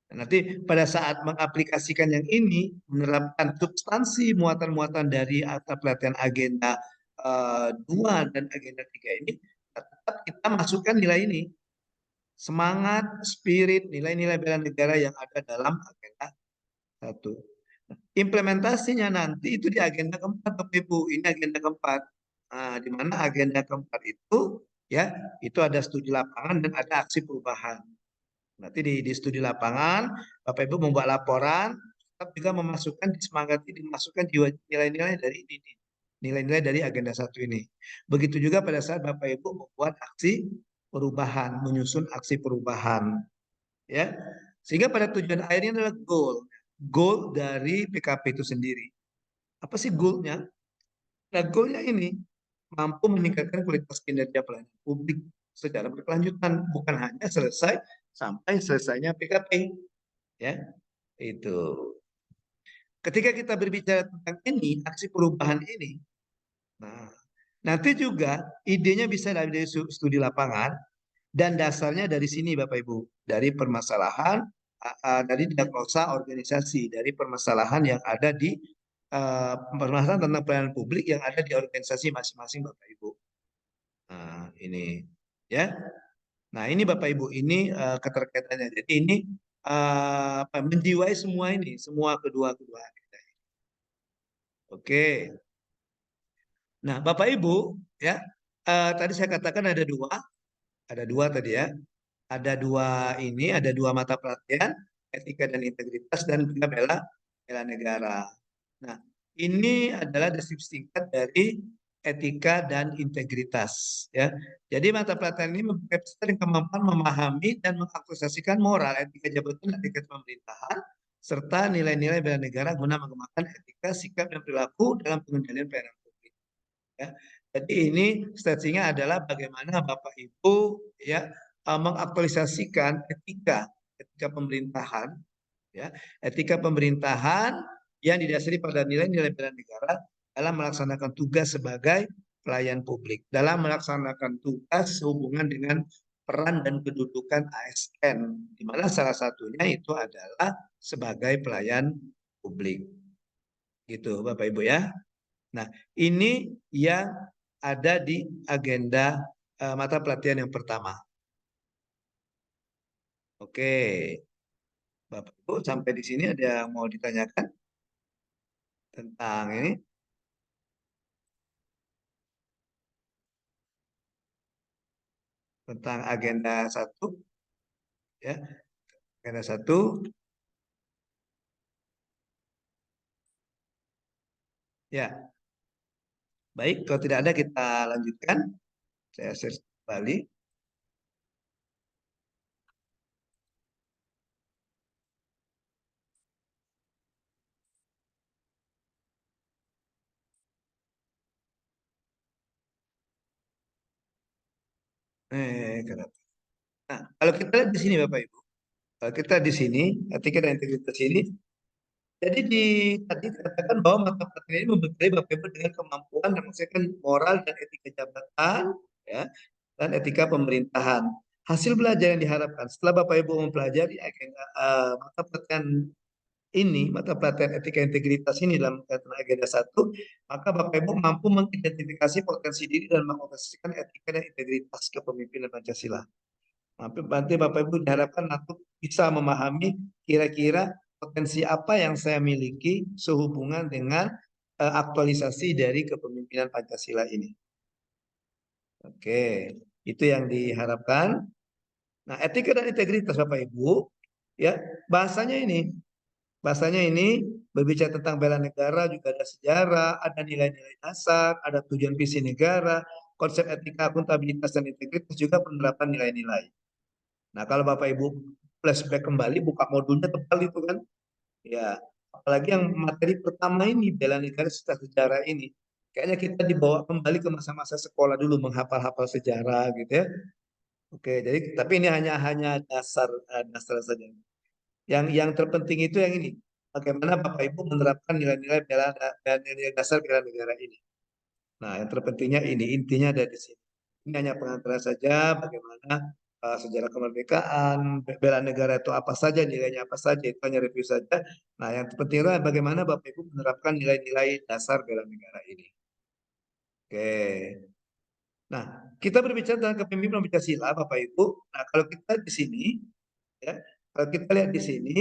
Dan nanti pada saat mengaplikasikan yang ini, menerapkan substansi muatan-muatan dari pelatihan agenda 2 dan agenda 3 ini, tetap kita masukkan nilai ini. Semangat, spirit, nilai-nilai bela negara yang ada dalam agenda 1. Implementasinya nanti itu di agenda keempat, Bapak Ibu. Ini agenda keempat. Nah, di mana agenda keempat itu, ya, itu ada studi lapangan dan ada aksi perubahan. Nanti di studi lapangan, Bapak Ibu membuat laporan, tetap juga dimasukkan nilai-nilai dari ini, nilai-nilai dari agenda 1 ini. Begitu juga pada saat Bapak Ibu membuat aksi perubahan, menyusun aksi perubahan, ya, sehingga pada tujuan akhirnya adalah goal dari PKP itu sendiri. Apa sih goalnya? Nah, goalnya ini mampu meningkatkan kualitas kinerja pelayanan publik secara berkelanjutan, bukan hanya sampai selesainya PKP, ya, itu. Ketika kita berbicara tentang ini, aksi perubahan ini, nah, nanti juga idenya bisa dari studi lapangan dan dasarnya dari sini Bapak Ibu, dari permasalahan, dari diagnosa organisasi dari permasalahan yang ada di permasalahan tentang pelayanan publik yang ada di organisasi masing-masing Bapak Ibu. Nah, ini ya. Nah, ini Bapak Ibu, ini keterkaitannya. Jadi ini menjiwai semua ini, semua kedua-kedua. Oke. Nah, Bapak Ibu, ya, tadi saya katakan ada dua tadi ya. Ada dua mata pelatihan, etika dan integritas dan juga bela negara. Nah, ini adalah deskripsi singkat dari etika dan integritas, ya. Jadi mata pelatihan ini memberikan peserta kemampuan memahami dan mengaktualisasikan moral, etika jabatan, etika pemerintahan, serta nilai-nilai bela negara guna mengembangkan etika, sikap, dan perilaku dalam pengendalian pelayanan publik. Ya. Jadi ini stratesinya adalah bagaimana Bapak Ibu ya mengaktualisasikan etika pemerintahan, ya, etika pemerintahan yang didasari pada nilai-nilai bela negara dalam melaksanakan tugas sebagai pelayan publik, dalam melaksanakan tugas sehubungan dengan peran dan kedudukan ASN, di mana salah satunya itu adalah sebagai pelayan publik. Gitu, Bapak Ibu ya. Nah, ini yang ada di agenda mata pelatihan yang pertama. Oke, Bapak Ibu, sampai di sini ada yang mau ditanyakan tentang ini? Tentang agenda 1, ya, agenda 1. Ya, baik, kalau tidak ada kita lanjutkan. Saya share kembali. Kenapa? Nah, kalau kita lihat di sini Bapak Ibu, kalau kita di sini, etika dan integritas ini, jadi tadi dikatakan bahwa mata pelatihan ini membekali Bapak Ibu dengan kemampuan menyelesaikan moral dan etika jabatan, ya, dan etika pemerintahan. Hasil belajar yang diharapkan setelah Bapak Ibu mempelajari agenda mata pelatihan ini, mata pelatihan etika integritas ini dalam agenda 1, maka Bapak Ibu mampu mengidentifikasi potensi diri dan mengoperasikan etika dan integritas kepemimpinan Pancasila. Nanti Bapak Ibu diharapkan untuk bisa memahami kira-kira potensi apa yang saya miliki sehubungan dengan aktualisasi dari kepemimpinan Pancasila ini. Oke, itu yang diharapkan. Nah, etika dan integritas Bapak Ibu, ya, bahasanya ini berbicara tentang bela negara, juga ada sejarah, ada nilai-nilai dasar, ada tujuan visi negara, konsep etika, akuntabilitas dan integritas, juga penerapan nilai-nilai. Nah, kalau Bapak Ibu flashback kembali, buka modulnya tebal itu kan, ya, apalagi yang materi pertama ini, bela negara serta sejarah ini, kayaknya kita dibawa kembali ke masa-masa sekolah dulu, menghafal-hafal sejarah gitu ya. Oke, jadi tapi ini hanya dasar saja. Yang terpenting itu yang ini, bagaimana Bapak Ibu menerapkan nilai-nilai nilai dasar bela negara ini. Nah, yang terpentingnya ini, intinya ada di sini. Ini hanya pengantar saja bagaimana sejarah kemerdekaan, bela negara itu apa saja, nilainya apa saja, itu hanya review saja. Nah, yang terpenting adalah bagaimana Bapak Ibu menerapkan nilai-nilai dasar bela negara ini. Oke. Nah, kita berbicara tentang kepemimpinan Pancasila, Bapak Ibu. Nah, kalau kita di sini, ya, kalau kita lihat di sini,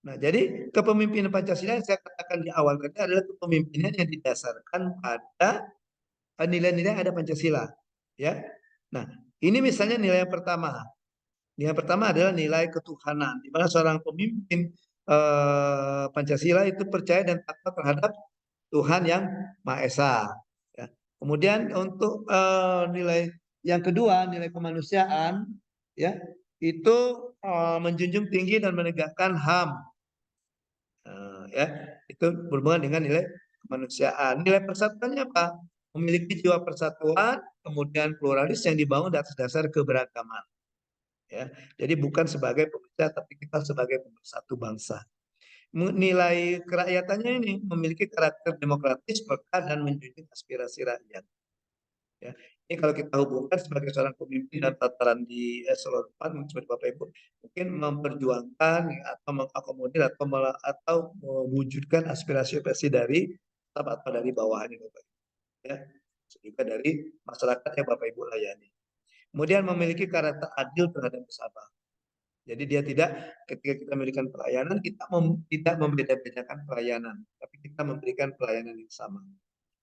nah, jadi kepemimpinan Pancasila yang saya katakan di awal tadi adalah kepemimpinan yang didasarkan pada nilai-nilai yang ada Pancasila, ya. Nah, ini misalnya nilai yang pertama. Nilai yang pertama adalah nilai ketuhanan, di mana seorang pemimpin Pancasila itu percaya dan takut terhadap Tuhan yang Maha Esa. Ya. Kemudian untuk nilai yang kedua, nilai kemanusiaan, ya, itu menjunjung tinggi dan menegakkan HAM. Ya, itu berhubungan dengan nilai kemanusiaan. Nilai persatuannya apa? Memiliki jiwa persatuan, kemudian pluralis yang dibangun atas dasar keberagaman. Ya, jadi bukan sebagai pemecah, tapi kita sebagai pemersatu bangsa. Nilai kerakyatannya ini memiliki karakter demokratis, peka, dan menjunjung aspirasi rakyat. Ya, ini kalau kita hubungkan sebagai seorang pemimpin dan tataran di eselon 4, seperti Bapak Ibu, mungkin memperjuangkan atau mengakomodir atau mewujudkan aspirasi-aspirasi dari atau dari bawahan Bapak Ibu. Ya, juga dari masyarakat yang Bapak Ibu layani. Kemudian memiliki karakter adil terhadap bersama. Jadi dia tidak, ketika kita memberikan pelayanan, kita tidak membeda-bedakan pelayanan, tapi kita memberikan pelayanan yang sama.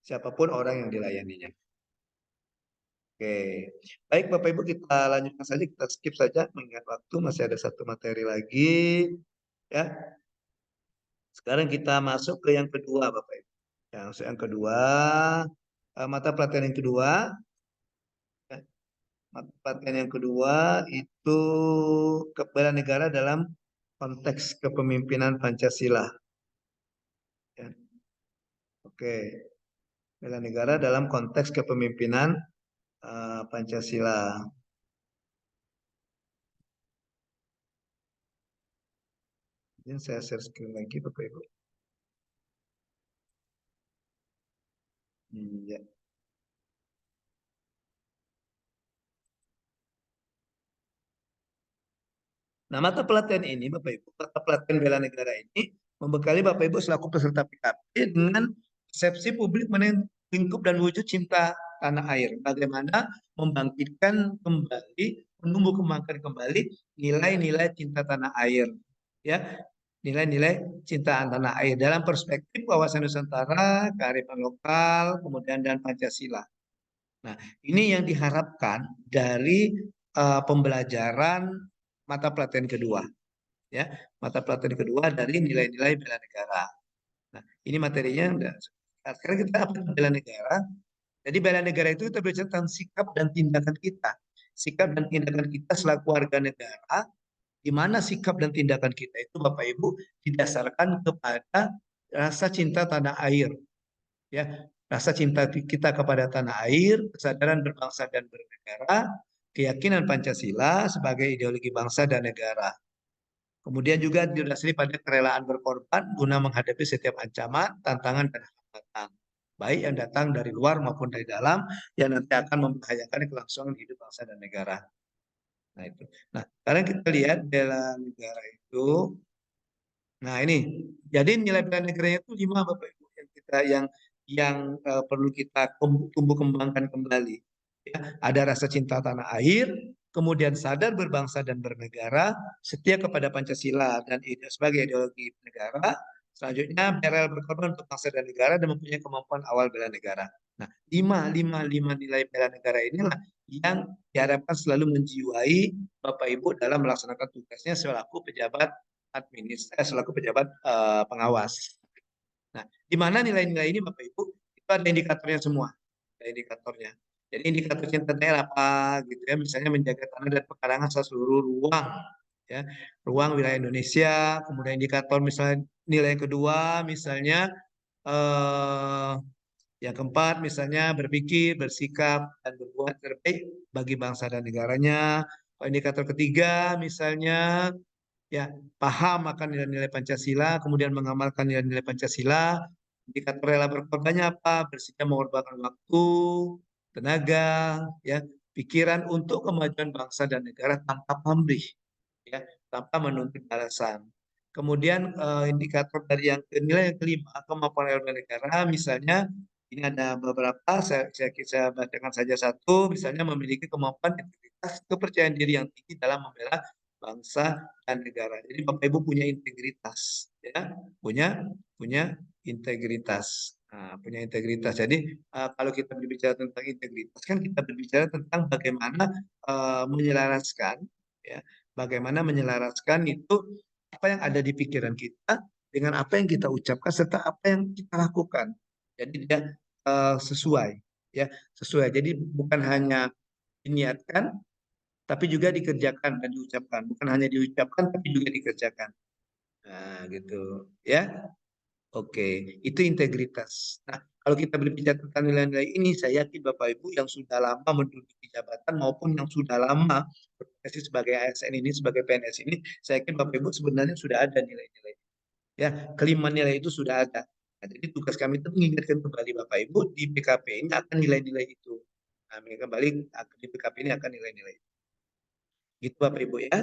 Siapapun orang yang dilayaninya. Oke, baik Bapak Ibu, kita lanjutkan saja, kita skip saja mengingat waktu, masih ada satu materi lagi. Ya, sekarang kita masuk ke yang kedua Bapak Ibu. Yang kedua, mata pelatihan yang kedua. Mata pelatihan yang kedua itu bela negara dalam konteks kepemimpinan Pancasila. Ya. Oke, bela negara dalam konteks kepemimpinan Pancasila. Ini saya share screen lagi Bapak Ibu. Ya. Nah, mata pelatihan ini Bapak Ibu, mata pelatihan bela negara ini membekali Bapak Ibu selaku peserta PKP dengan persepsi publik mengenai lingkup dan wujud cinta tanah air. Bagaimana membangkitkan kembali, menumbuh kembangkan kembali nilai-nilai cinta tanah air. Ya, nilai-nilai cinta tanah air dalam perspektif wawasan Nusantara, kearifan lokal, kemudian dan Pancasila. Nah, ini yang diharapkan dari pembelajaran mata pelatihan kedua. Ya, mata pelatihan kedua dari nilai-nilai bela negara. Nah, ini materinya. Sekarang kita apa bela negara? Jadi bela negara itu kita bicara tentang sikap dan tindakan kita. Sikap dan tindakan kita selaku warga negara, di mana sikap dan tindakan kita itu Bapak Ibu didasarkan kepada rasa cinta tanah air. Ya, rasa cinta kita kepada tanah air, kesadaran berbangsa dan bernegara, keyakinan Pancasila sebagai ideologi bangsa dan negara. Kemudian juga didasari pada kerelaan berkorban guna menghadapi setiap ancaman, tantangan, dan hambatan, baik yang datang dari luar maupun dari dalam, yang nanti akan membahayakan kelangsungan hidup bangsa dan negara. Nah itu. Nah sekarang kita lihat bela negara itu. Nah ini, jadi nilai bela negaranya itu 5 Bapak Ibu yang perlu kita tumbuh kembangkan kembali. Ya, ada rasa cinta tanah air, kemudian sadar berbangsa dan bernegara, setia kepada Pancasila dan sebagai ideologi negara, selanjutnya rela berkorban untuk bangsa dan negara dan mempunyai kemampuan awal bela negara. Nah, lima nilai bela negara inilah yang diharapkan selalu menjiwai Bapak Ibu dalam melaksanakan tugasnya selaku pejabat selaku pejabat pengawas. Nah, di mana nilai-nilai ini Bapak Ibu itu ada indikatornya semua, ada indikatornya. Jadi indikator cinta daerah apa gitu ya, misalnya menjaga tanah dan pekarangan seluruh ruang, ya, ruang wilayah Indonesia. Kemudian indikator misalnya nilai yang kedua, misalnya yang keempat, misalnya berpikir, bersikap dan berbuat terbaik bagi bangsa dan negaranya. Indikator ketiga, misalnya ya paham akan nilai-nilai Pancasila, kemudian mengamalkan nilai-nilai Pancasila. Indikator rela berkorbannya apa? Bersedia mengorbankan waktu, tenaga, ya, pikiran untuk kemajuan bangsa dan negara tanpa pamrih, ya, tanpa menuntut balasan. Kemudian indikator dari nilai yang kelima, kemampuan bela negara, misalnya ini ada beberapa, saya bacakan saja satu, misalnya memiliki kemampuan integritas, kepercayaan diri yang tinggi dalam membela bangsa dan negara. Jadi Bapak Ibu punya integritas, ya, punya integritas. Nah, punya integritas. Jadi kalau kita berbicara tentang integritas, kan kita berbicara tentang bagaimana menyelaraskan, ya, bagaimana menyelaraskan itu apa yang ada di pikiran kita dengan apa yang kita ucapkan serta apa yang kita lakukan. Jadi dia sesuai, ya, sesuai. Jadi bukan hanya diniatkan, tapi juga dikerjakan dan diucapkan. Bukan hanya diucapkan, tapi juga dikerjakan. Nah, gitu, ya. Oke, itu integritas. Nah, kalau kita berbicara tentang nilai-nilai ini, saya yakin Bapak Ibu yang sudah lama menduduki jabatan maupun yang sudah lama berprofesi sebagai ASN ini, sebagai PNS ini, saya yakin Bapak Ibu sebenarnya sudah ada nilai-nilai. Ya, kelima nilai itu sudah ada. Nah, jadi tugas kami itu mengingatkan kembali Bapak Ibu di PKP ini akan nilai-nilai itu. Nah, mereka balik di PKP ini akan nilai-nilai. Gitu Bapak Ibu ya.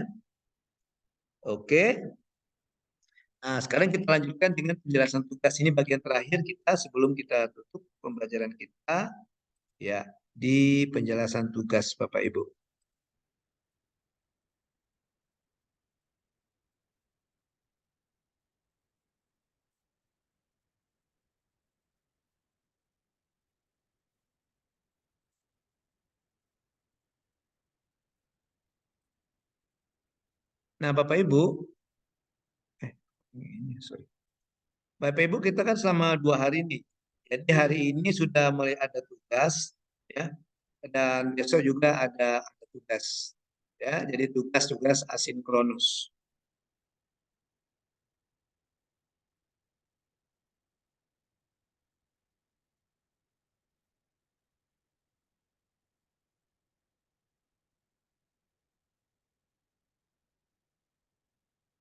Oke. Nah, sekarang kita lanjutkan dengan penjelasan tugas. Ini bagian terakhir kita sebelum kita tutup pembelajaran kita ya di penjelasan tugas Bapak Ibu. Nah, Bapak Ibu, sorry. Bapak Ibu, kita kan selama 2 hari ini. Jadi hari ini sudah mulai ada tugas, ya, dan besok juga ada tugas, ya. Jadi tugas-tugas asinkronus.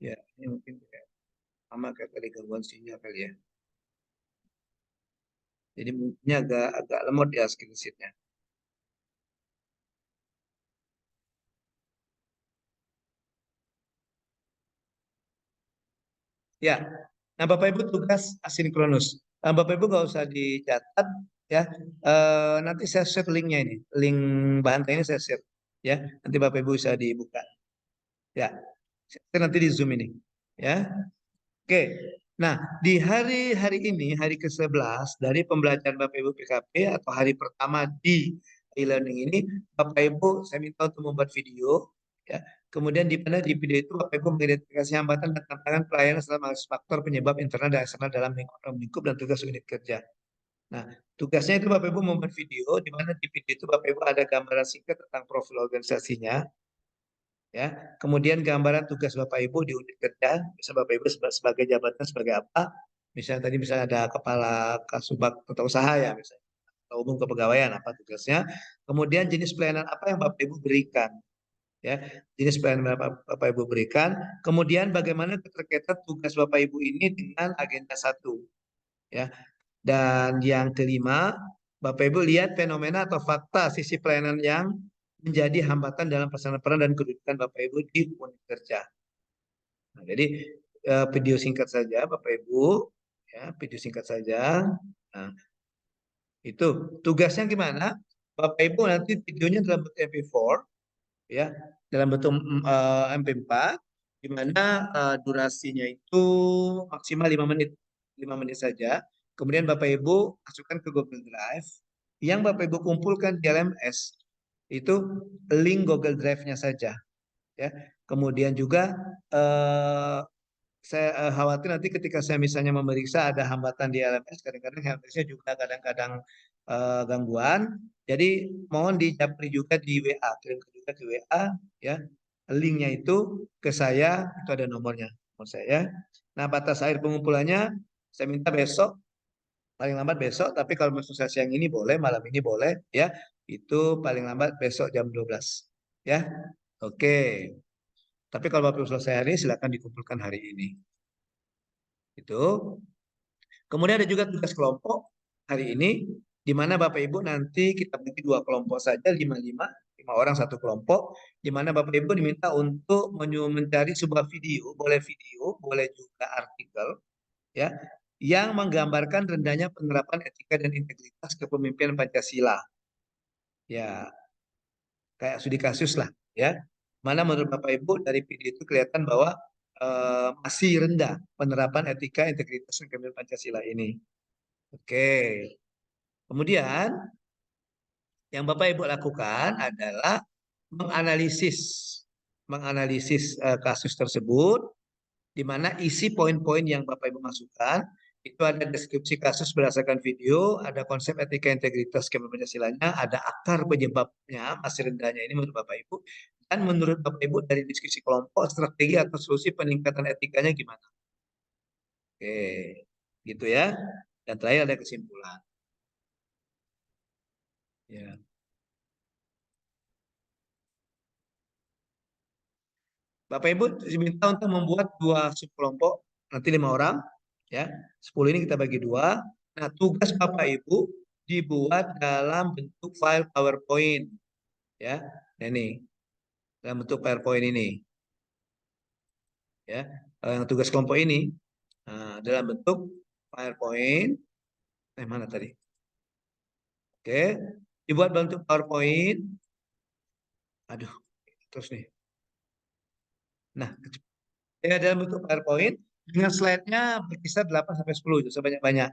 Ya, ini mungkin sama kayak tadi gangguan sinyal kali ya. Jadi mungkin agak lemot ya skill sheet-nya. Ya, nah Bapak Ibu tugas asinkronus. Nah, Bapak Ibu nggak usah dicatat ya. Nanti saya share linknya ini, link bahan ini saya share ya. Nanti Bapak Ibu bisa dibuka. Ya, saya nanti di Zoom ini ya. Oke. Nah, di hari ini, hari ke-11 dari pembelajaran Bapak Ibu PKP atau hari pertama di e-learning ini, Bapak Ibu saya minta untuk membuat video ya. Kemudian di mana di video itu Bapak Ibu mengidentifikasi hambatan dan tantangan pelayanan selama faktor penyebab internal dan eksternal dalam lingkup dan tugas unit kerja. Nah, tugasnya itu Bapak Ibu membuat video di mana di video itu Bapak Ibu ada gambaran singkat tentang profil organisasinya, ya. Kemudian gambaran tugas Bapak Ibu di unit kerja, bisa Bapak Ibu sebagai jabatan sebagai apa? Misalnya tadi misalnya ada kepala kasubag tata usaha ya misalnya, atau umum kepegawaian apa tugasnya. Kemudian jenis pelayanan apa yang Bapak Ibu berikan, ya. Jenis pelayanan Bapak Ibu berikan. Kemudian bagaimana keterkaitan tugas Bapak Ibu ini dengan agenda 1, ya. Dan yang kelima, Bapak Ibu lihat fenomena atau fakta sisi pelayanan yang menjadi hambatan dalam pelaksanaan peran dan kedudukan Bapak Ibu di unit kerja. Nah, jadi video singkat saja Bapak Ibu, ya video singkat saja. Nah, itu tugasnya gimana? Bapak Ibu nanti videonya dalam bentuk MP4, ya, dalam bentuk MP4, di mana durasinya itu maksimal 5 menit, 5 menit saja. Kemudian Bapak Ibu masukkan ke Google Drive. Yang Bapak Ibu kumpulkan di LMS itu link Google Drive-nya saja, ya. Kemudian juga saya khawatir nanti ketika saya misalnya memeriksa ada hambatan di LMS, kadang-kadang LMS-nya juga kadang-kadang gangguan. Jadi mohon dijapri juga di WA, kirim juga ke WA, ya. Linknya itu ke saya, itu ada nomornya, nomor saya. Nah, batas akhir pengumpulannya saya minta besok, paling lambat besok. Tapi kalau selesai siang ini boleh, malam ini boleh, ya. Itu paling lambat besok jam 12, ya. Oke. Tapi kalau Bapak selesai hari ini, silakan dikumpulkan hari ini. Itu. Kemudian ada juga tugas kelompok hari ini, di mana Bapak Ibu nanti kita bagi 2 kelompok saja, 5 orang 1 kelompok, di mana Bapak Ibu diminta untuk mencari sebuah video, boleh juga artikel, ya, yang menggambarkan rendahnya penerapan etika dan integritas kepemimpinan Pancasila. Ya, kayak studi kasus lah, ya. Mana menurut Bapak Ibu dari video itu kelihatan bahwa masih rendah penerapan etika, integritas, dan kepemimpinan Pancasila ini. Oke. Kemudian yang Bapak Ibu lakukan adalah menganalisis kasus tersebut, di mana isi poin-poin yang Bapak Ibu masukkan itu ada deskripsi kasus berdasarkan video, ada konsep etika integritas kepemimpinan Pancasilanya, ada akar penyebabnya masih rendahnya ini menurut Bapak Ibu, dan menurut Bapak Ibu dari diskusi kelompok strategi atau solusi peningkatan etikanya gimana? Oke, gitu ya. Dan terakhir ada kesimpulan. Ya. Bapak Ibu diminta untuk membuat 2 subkelompok, nanti 5 orang, ya. 10 ini kita bagi 2. Nah, tugas Bapak Ibu dibuat dalam bentuk file PowerPoint, ya. Nah, ini dalam bentuk PowerPoint ini, ya. Yang tugas kelompok ini dalam bentuk PowerPoint. Mana tadi? Oke, dibuat dalam bentuk PowerPoint. Aduh, terus nih. Nah, ya dalam bentuk PowerPoint dengan slide-nya berkisar 8-10 itu sebanyak-banyak.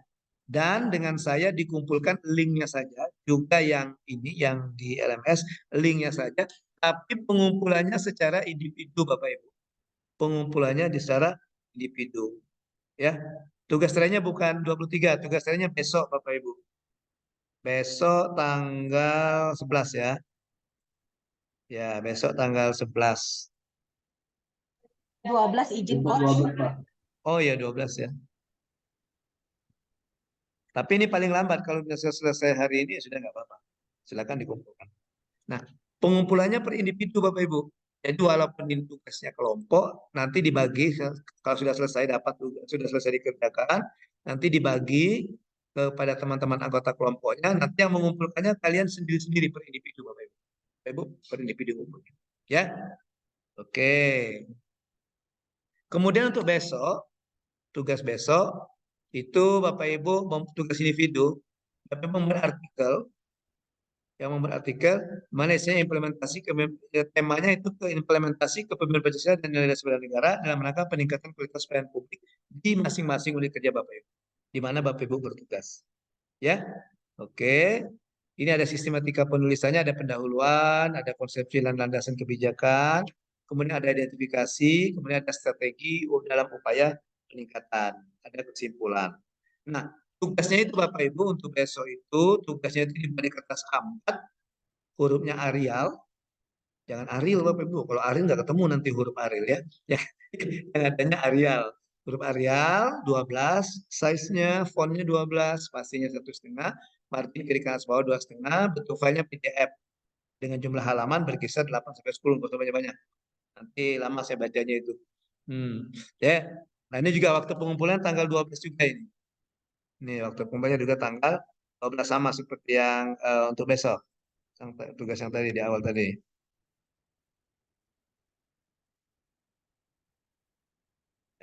Dan dengan saya dikumpulkan linknya saja, juga yang ini yang di LMS linknya saja, tapi pengumpulannya secara individu Bapak Ibu. Pengumpulannya secara individu. Ya. Tugas lainnya bukan 23, tugas lainnya besok Bapak Ibu. Besok tanggal 11 ya. Ya, besok tanggal 11. 12 izin coach. Oh ya 12 ya. Tapi ini paling lambat kalau bisa selesai hari ini sudah nggak apa-apa. Silakan dikumpulkan. Nah, pengumpulannya per individu Bapak Ibu. Jadi walaupun ini tugasnya kelompok, nanti dibagi kalau sudah selesai sudah selesai dikerjakan, nanti dibagi kepada teman-teman anggota kelompoknya. Nanti yang mengumpulkannya kalian sendiri-sendiri per individu Bapak Ibu. Bapak Ibu per individu kumpulnya. Ya. Oke. Kemudian untuk besok, tugas besok itu Bapak Ibu tugas individu, Bapak Ibu membuat artikel, yang membuat artikel mana isinya implementasi temanya itu ke implementasi kepemimpinan Pancasila dan nilai-nilai bela negara dalam rangka peningkatan kualitas pelayanan publik di masing-masing unit kerja Bapak Ibu, di mana Bapak Ibu bertugas. Ya, oke. Ini ada sistematika penulisannya, ada pendahuluan, ada konsepsi dan landasan kebijakan, kemudian ada identifikasi, kemudian ada strategi dalam upaya peningkatan, ada kesimpulan. Nah, tugasnya itu Bapak Ibu untuk besok itu, tugasnya itu dibuat di kertas A4, hurufnya Arial, jangan Arial Bapak Ibu, kalau Arial nggak ketemu nanti huruf Arial ya, yang adanya Arial. Huruf Arial 12, size-nya, fontnya 12, spasinya 1,5, margin kiri kanan bawah 2,5, bentuk filenya PDF dengan jumlah halaman berkisar 8-10, nggak usah banyak-banyak. Nanti lama saya bacanya itu. Ya. Nah ini juga waktu pengumpulan tanggal 12 juga ini. Ini waktu pengumpulannya juga tanggal 12 sama seperti yang untuk besok. Tugas yang tadi di awal tadi.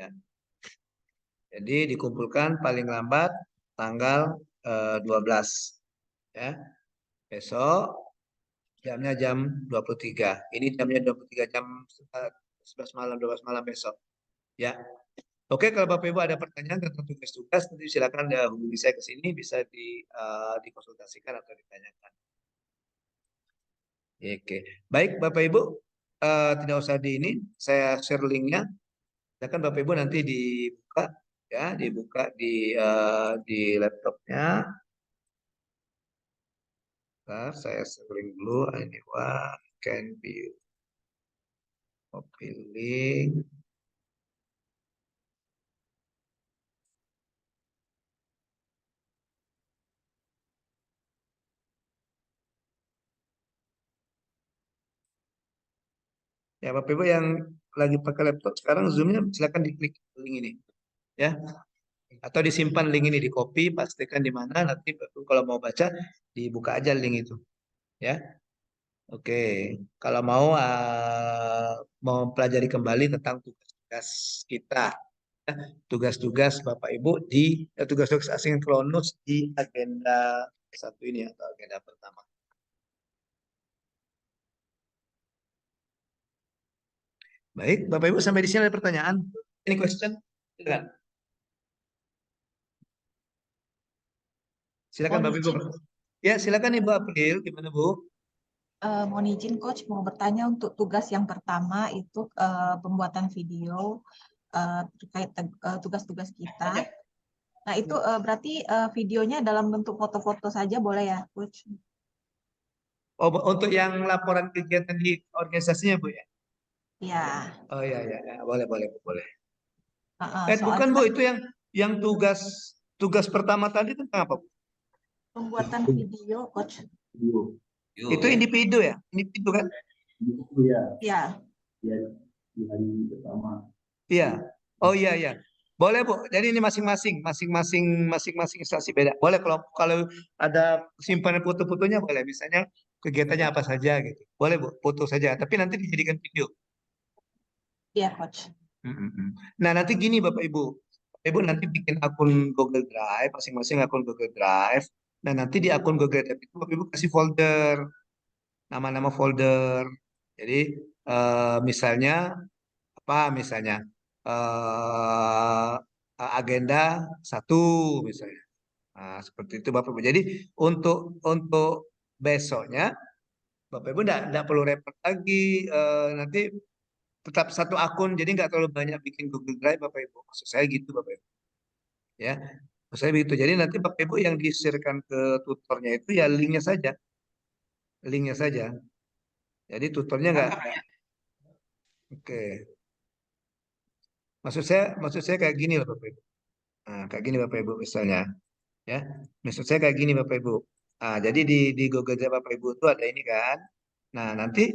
Ya. Jadi dikumpulkan paling lambat tanggal 12 ya. Besok jamnya jam 23. Ini jamnya 23 jam 11 malam 12 malam besok. Ya. Oke, kalau Bapak Ibu ada pertanyaan tentang tugas-tugas nanti silakan hubungi saya ke sini bisa dikonsultasikan atau ditanyakan. Oke. Baik Bapak Ibu tidak usah di ini saya share linknya. Silakan Bapak Ibu nanti dibuka ya, dibuka di laptopnya. Bentar, saya sharing dulu. Ini can be copy link. Ya Bapak Ibu yang lagi pakai laptop sekarang Zoom-nya silakan diklik link ini ya. Atau disimpan link ini, di copy, pastikan di mana, nanti kalau mau baca dibuka aja link itu ya. Oke, kalau mau pelajari kembali tentang tugas-tugas kita, tugas-tugas Bapak Ibu di tugas-tugas asinkronus di agenda satu ini atau agenda pertama. Baik, Bapak Ibu sampai di sini ada pertanyaan? Ini question? Silakan. Silakan Bapak Ibu. Ya, silakan Ibu April, gimana Bu? Mohon izin Coach mau bertanya untuk tugas yang pertama itu pembuatan video terkait tugas-tugas kita. Nah itu berarti videonya dalam bentuk foto-foto saja boleh ya Coach? Oh, untuk yang laporan kegiatan di organisasinya Bu ya? Iya. Oh ya, boleh. Soalnya bukan Bu, itu yang tugas pertama tadi tentang apa Bu? Pembuatan video Coach. Itu individu ya? Individu kan? Iya. Iya, di hari pertama. Iya. Oh iya. Boleh Bu. Jadi ini masing-masing instansi beda. Boleh kalau ada simpanan foto-fotonya boleh. Misalnya kegiatannya apa saja gitu. Boleh Bu, foto saja. Tapi nanti dijadikan video. Iya, Coach. Nah, nanti gini Bapak Ibu. Bapak Ibu nanti bikin akun Google Drive, masing-masing akun Google Drive. Nah, nanti di akun Google Drive itu Bapak Ibu kasih folder, nama-nama folder. Jadi misalnya apa? Misalnya agenda 1 misalnya. Nah, seperti itu Bapak Ibu. Jadi untuk besoknya Bapak Ibu enggak perlu repot lagi, nanti tetap satu akun, jadi nggak terlalu banyak bikin Google Drive Bapak Ibu. Maksud saya gitu Bapak Ibu. Ya, maksud saya begitu. Jadi nanti Bapak Ibu yang di-share-kan ke tutornya itu ya linknya saja. Linknya saja. Jadi tutornya nggak. Oke. Maksud saya kayak gini lah Bapak Ibu. Nah, kayak gini Bapak Ibu misalnya. Ya, maksud saya kayak gini Bapak Ibu. Nah, jadi di Google Drive Bapak Ibu itu ada ini kan. Nah, nanti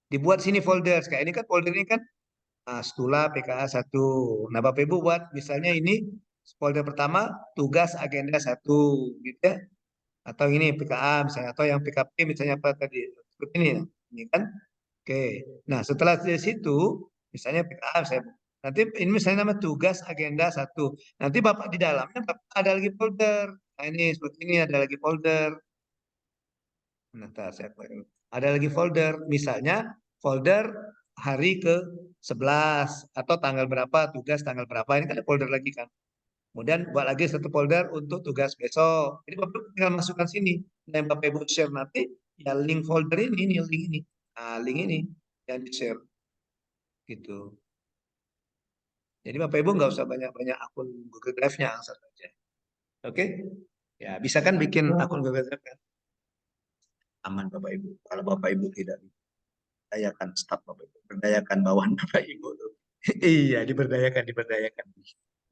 dibuat sini folder. Kayak ini kan folder ini kan Stula PKA 1. Nah, Bapak Ibu buat misalnya ini folder pertama tugas agenda 1 gitu ya. Atau ini PKA misalnya atau yang PKP misalnya apa tadi seperti ini kan. Oke. Nah, setelah dari situ misalnya PKA saya nanti ini misalnya nama tugas agenda 1. Nanti Bapak di dalamnya Bapak ada lagi folder. Nah, ini seperti ini ada lagi folder. Nah, saya ada lagi folder. Misalnya folder hari ke-11 atau tanggal berapa, tugas tanggal berapa. Ini kan ada folder lagi kan. Kemudian buat lagi satu folder untuk tugas besok. Jadi Bapak tinggal masukkan sini. Dan Bapak Ibu share nanti ya link folder ini link ini. Nah, link ini yang di-share. Gitu. Jadi Bapak Ibu nggak usah banyak-banyak akun Google Drive-nya saja. Oke? Ya, bisa kan bikin akun Google Drive kan? Aman Bapak Ibu. Kalau Bapak Ibu tidak berdayakan staf Bapak Ibu, berdayakan bawahan Bapak Ibu tuh. Iya, diberdayakan.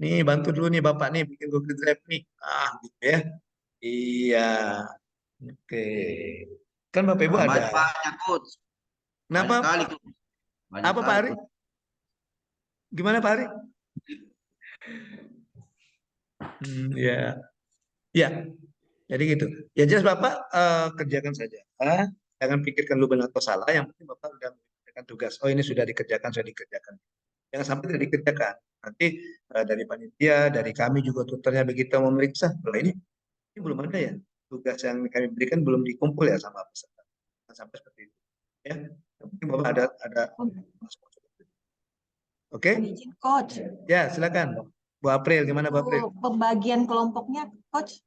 Nih bantu dulu nih Bapak nih bikin Google Drive nih. Gitu ya. Iya. Oke. Kan Bapak Ibu ada. Banyak Coach. Kenapa? Banyak kali Coach. Apa Pak Ari? Gimana Pak Ari? Ya. Ya. Jadi gitu. Ya jelas Bapak kerjakan saja. Jangan pikirkan lu benar atau salah. Yang penting Bapak sudah mengerjakan tugas. Oh ini sudah dikerjakan. Jangan sampai tidak dikerjakan. Nanti dari panitia, dari kami juga tutornya begitu memeriksa. Kalau ini belum ada ya. Tugas yang kami berikan belum dikumpul ya sama peserta. Jangan sampai seperti itu. Ya. Yang penting Bapak ada. Oke? Izin Coach. Ya silakan. Bu April, gimana Bu April? Pembagian kelompoknya Coach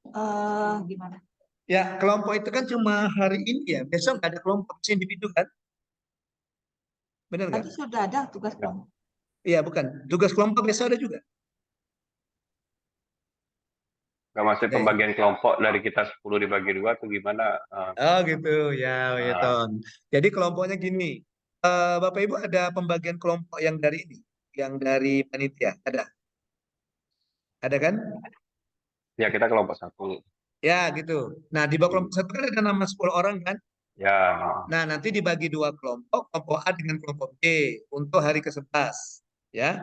gimana? Ya, kelompok itu kan cuma hari ini ya. Besok nggak ada kelompok individu kan? Benar nggak? Tadi sudah ada tugas kelompok. Iya, bukan. Tugas kelompok besok ada juga. Nggak masih pembagian kelompok dari kita 10 dibagi 2 atau gimana? Oh gitu, ya Ton. Jadi kelompoknya gini. Bapak Ibu ada pembagian kelompok yang dari ini, yang dari panitia, ada? Ada kan? Ya, kita kelompok 1. Ya, gitu. Nah, di bawah kelompok 1 kan ada nama 10 orang kan? Ya. Nah, nanti dibagi 2 kelompok A dengan kelompok B untuk hari ke-11. Ya.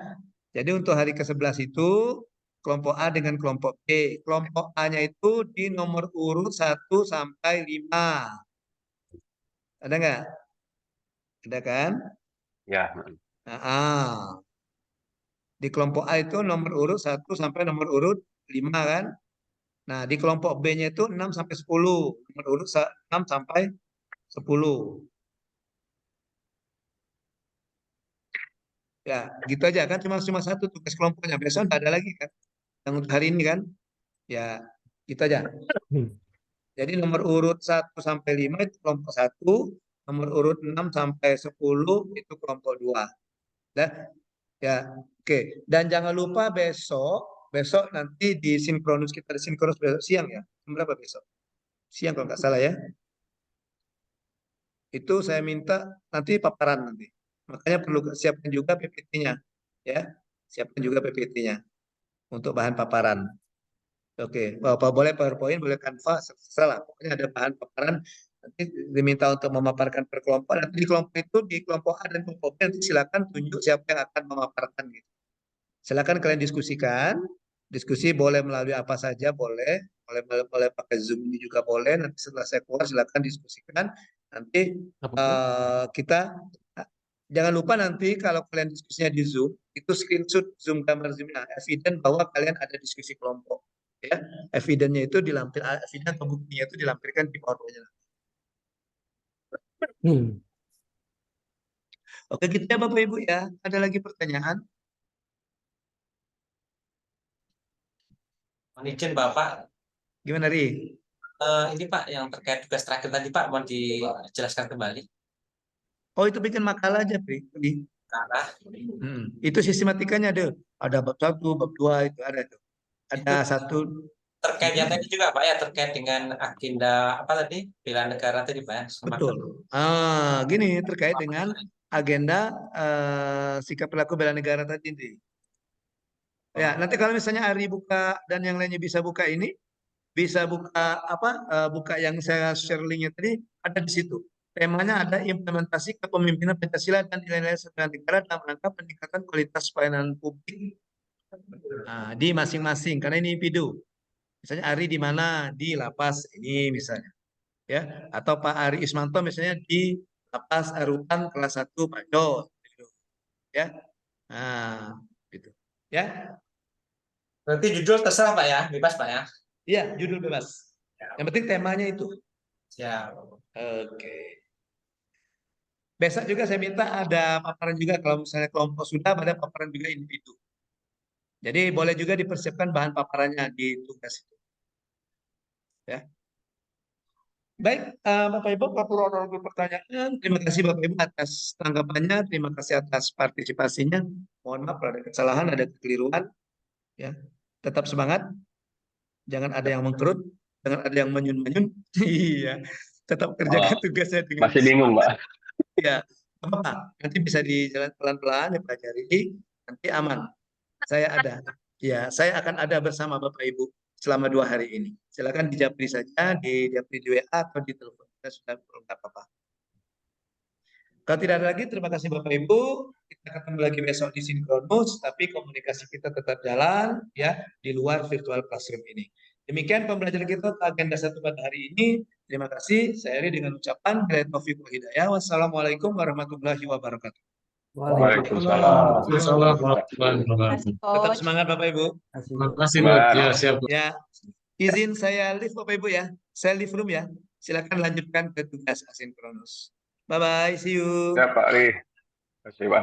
Jadi untuk hari ke-11 itu kelompok A dengan kelompok B. Kelompok A-nya itu di nomor urut 1 sampai 5. Ada nggak? Ada kan? Ya. Di kelompok A itu nomor urut 1 sampai nomor urut 5 kan? Nah, di kelompok B-nya itu 6 sampai 10. Nomor urut 6 sampai 10. Ya, gitu aja kan cuma satu tugas kelompoknya. Besok nggak ada lagi kan? Yang untuk hari ini kan? Ya, gitu aja. Jadi nomor urut 1 sampai 5 itu kelompok 1, nomor urut 6 sampai 10 itu kelompok 2. Dah. Ya, oke. Dan jangan lupa besok nanti di sinkronus kita di sinkronus besok siang ya. Berapa besok? Siang kalau nggak salah ya. Itu saya minta nanti paparan nanti. Makanya perlu siapkan juga PPT-nya ya. Siapkan juga PPT-nya untuk bahan paparan. Oke, Bapak boleh PowerPoint, boleh Canva, terserah. Pokoknya ada bahan paparan. Nanti diminta untuk memaparkan per kelompok. Nanti di kelompok itu, di kelompok A dan kelompok B, nanti silakan tunjuk siapa yang akan memaparkan gitu. Silakan kalian diskusikan. Diskusi boleh melalui apa saja, boleh pakai Zoom ini juga boleh. Nanti setelah saya keluar silakan diskusikan. Nanti kita jangan lupa nanti kalau kalian diskusinya di Zoom, itu screenshot Zoom gambar Zoom-nya, evident bahwa kalian ada diskusi kelompok. Ya, evidence-nya itu dilampirkan, evidence atau buktinya itu dilampirkan di PowerPoint-nya. Oke, gitu ya Bapak Ibu ya. Ada lagi pertanyaan? Mohon izin Bapak, Gimana, Ri? ini Pak yang terkait tugas terakhir tadi Pak, mau dijelaskan kembali. Oh, itu bikin makalah aja, Pri. Karena Itu sistematikanya ada bab 1, bab 2 itu ada tuh. Ada satu terkait yang tadi juga Pak ya, terkait dengan agenda apa tadi, bela negara tadi Pak ya. betul. Gini terkait dengan agenda sikap perilaku bela negara tadi nih. Ya, nanti kalau misalnya Ari buka dan yang lainnya bisa buka ini, bisa buka buka yang saya share linknya tadi ada di situ. Temanya ada implementasi kepemimpinan Pancasila dan nilai-nilai bela negara dalam rangka peningkatan kualitas pelayanan publik di masing-masing. Karena ini individu. Misalnya Ari di mana? Di lapas ini misalnya. Ya, atau Pak Ari Ismanto misalnya di lapas Rutan kelas 1 Pak Jo. Ya. Nah, gitu. Ya. Berarti judul terserah Pak ya, bebas Pak ya. Iya, judul bebas. Yang penting temanya itu. Ya. Oke. Besok juga saya minta ada paparan juga kalau misalnya kelompok sudah ada paparan juga individu. Jadi boleh juga dipersiapkan bahan paparannya di tugas itu. Ya. Baik, Bapak Ibu, kalau ada pertanyaan, terima kasih Bapak Ibu atas tanggapannya, terima kasih atas partisipasinya. Mohon maaf kalau ada kesalahan, ada kekeliruan. Ya, tetap semangat. Jangan ada yang mengkerut, jangan ada yang menyun-menyun. Iya, tetap kerjakan tugasnya dengan Masih bingung, Mbak. Ya, apa? Nanti bisa dijalan pelan-pelan, dipelajari, nanti aman. Saya ada. Ya, saya akan ada bersama Bapak Ibu selama 2 hari ini. Silakan dijapri saja, dijapri di WA atau di telepon. Kita sudah nggak apa-apa. Kalau tidak ada lagi, terima kasih Bapak Ibu. Kita ketemu lagi besok di Sinkronus, tapi komunikasi kita tetap jalan ya di luar virtual classroom ini. Demikian pembelajaran kita agenda 1 pada hari ini. Terima kasih. Saya Eri dengan ucapan billahi taufiq wal hidayah. Wassalamualaikum warahmatullahi wabarakatuh. Waalaikumsalam. Tetap semangat Bapak Ibu. Terima kasih, Coach. Ya, siap. Ya, izin saya live Bapak Ibu ya. Saya live room ya. Silakan lanjutkan ke tugas asinkronus. Bye bye, see you. Ya Pak Ri. Terima kasih Pak.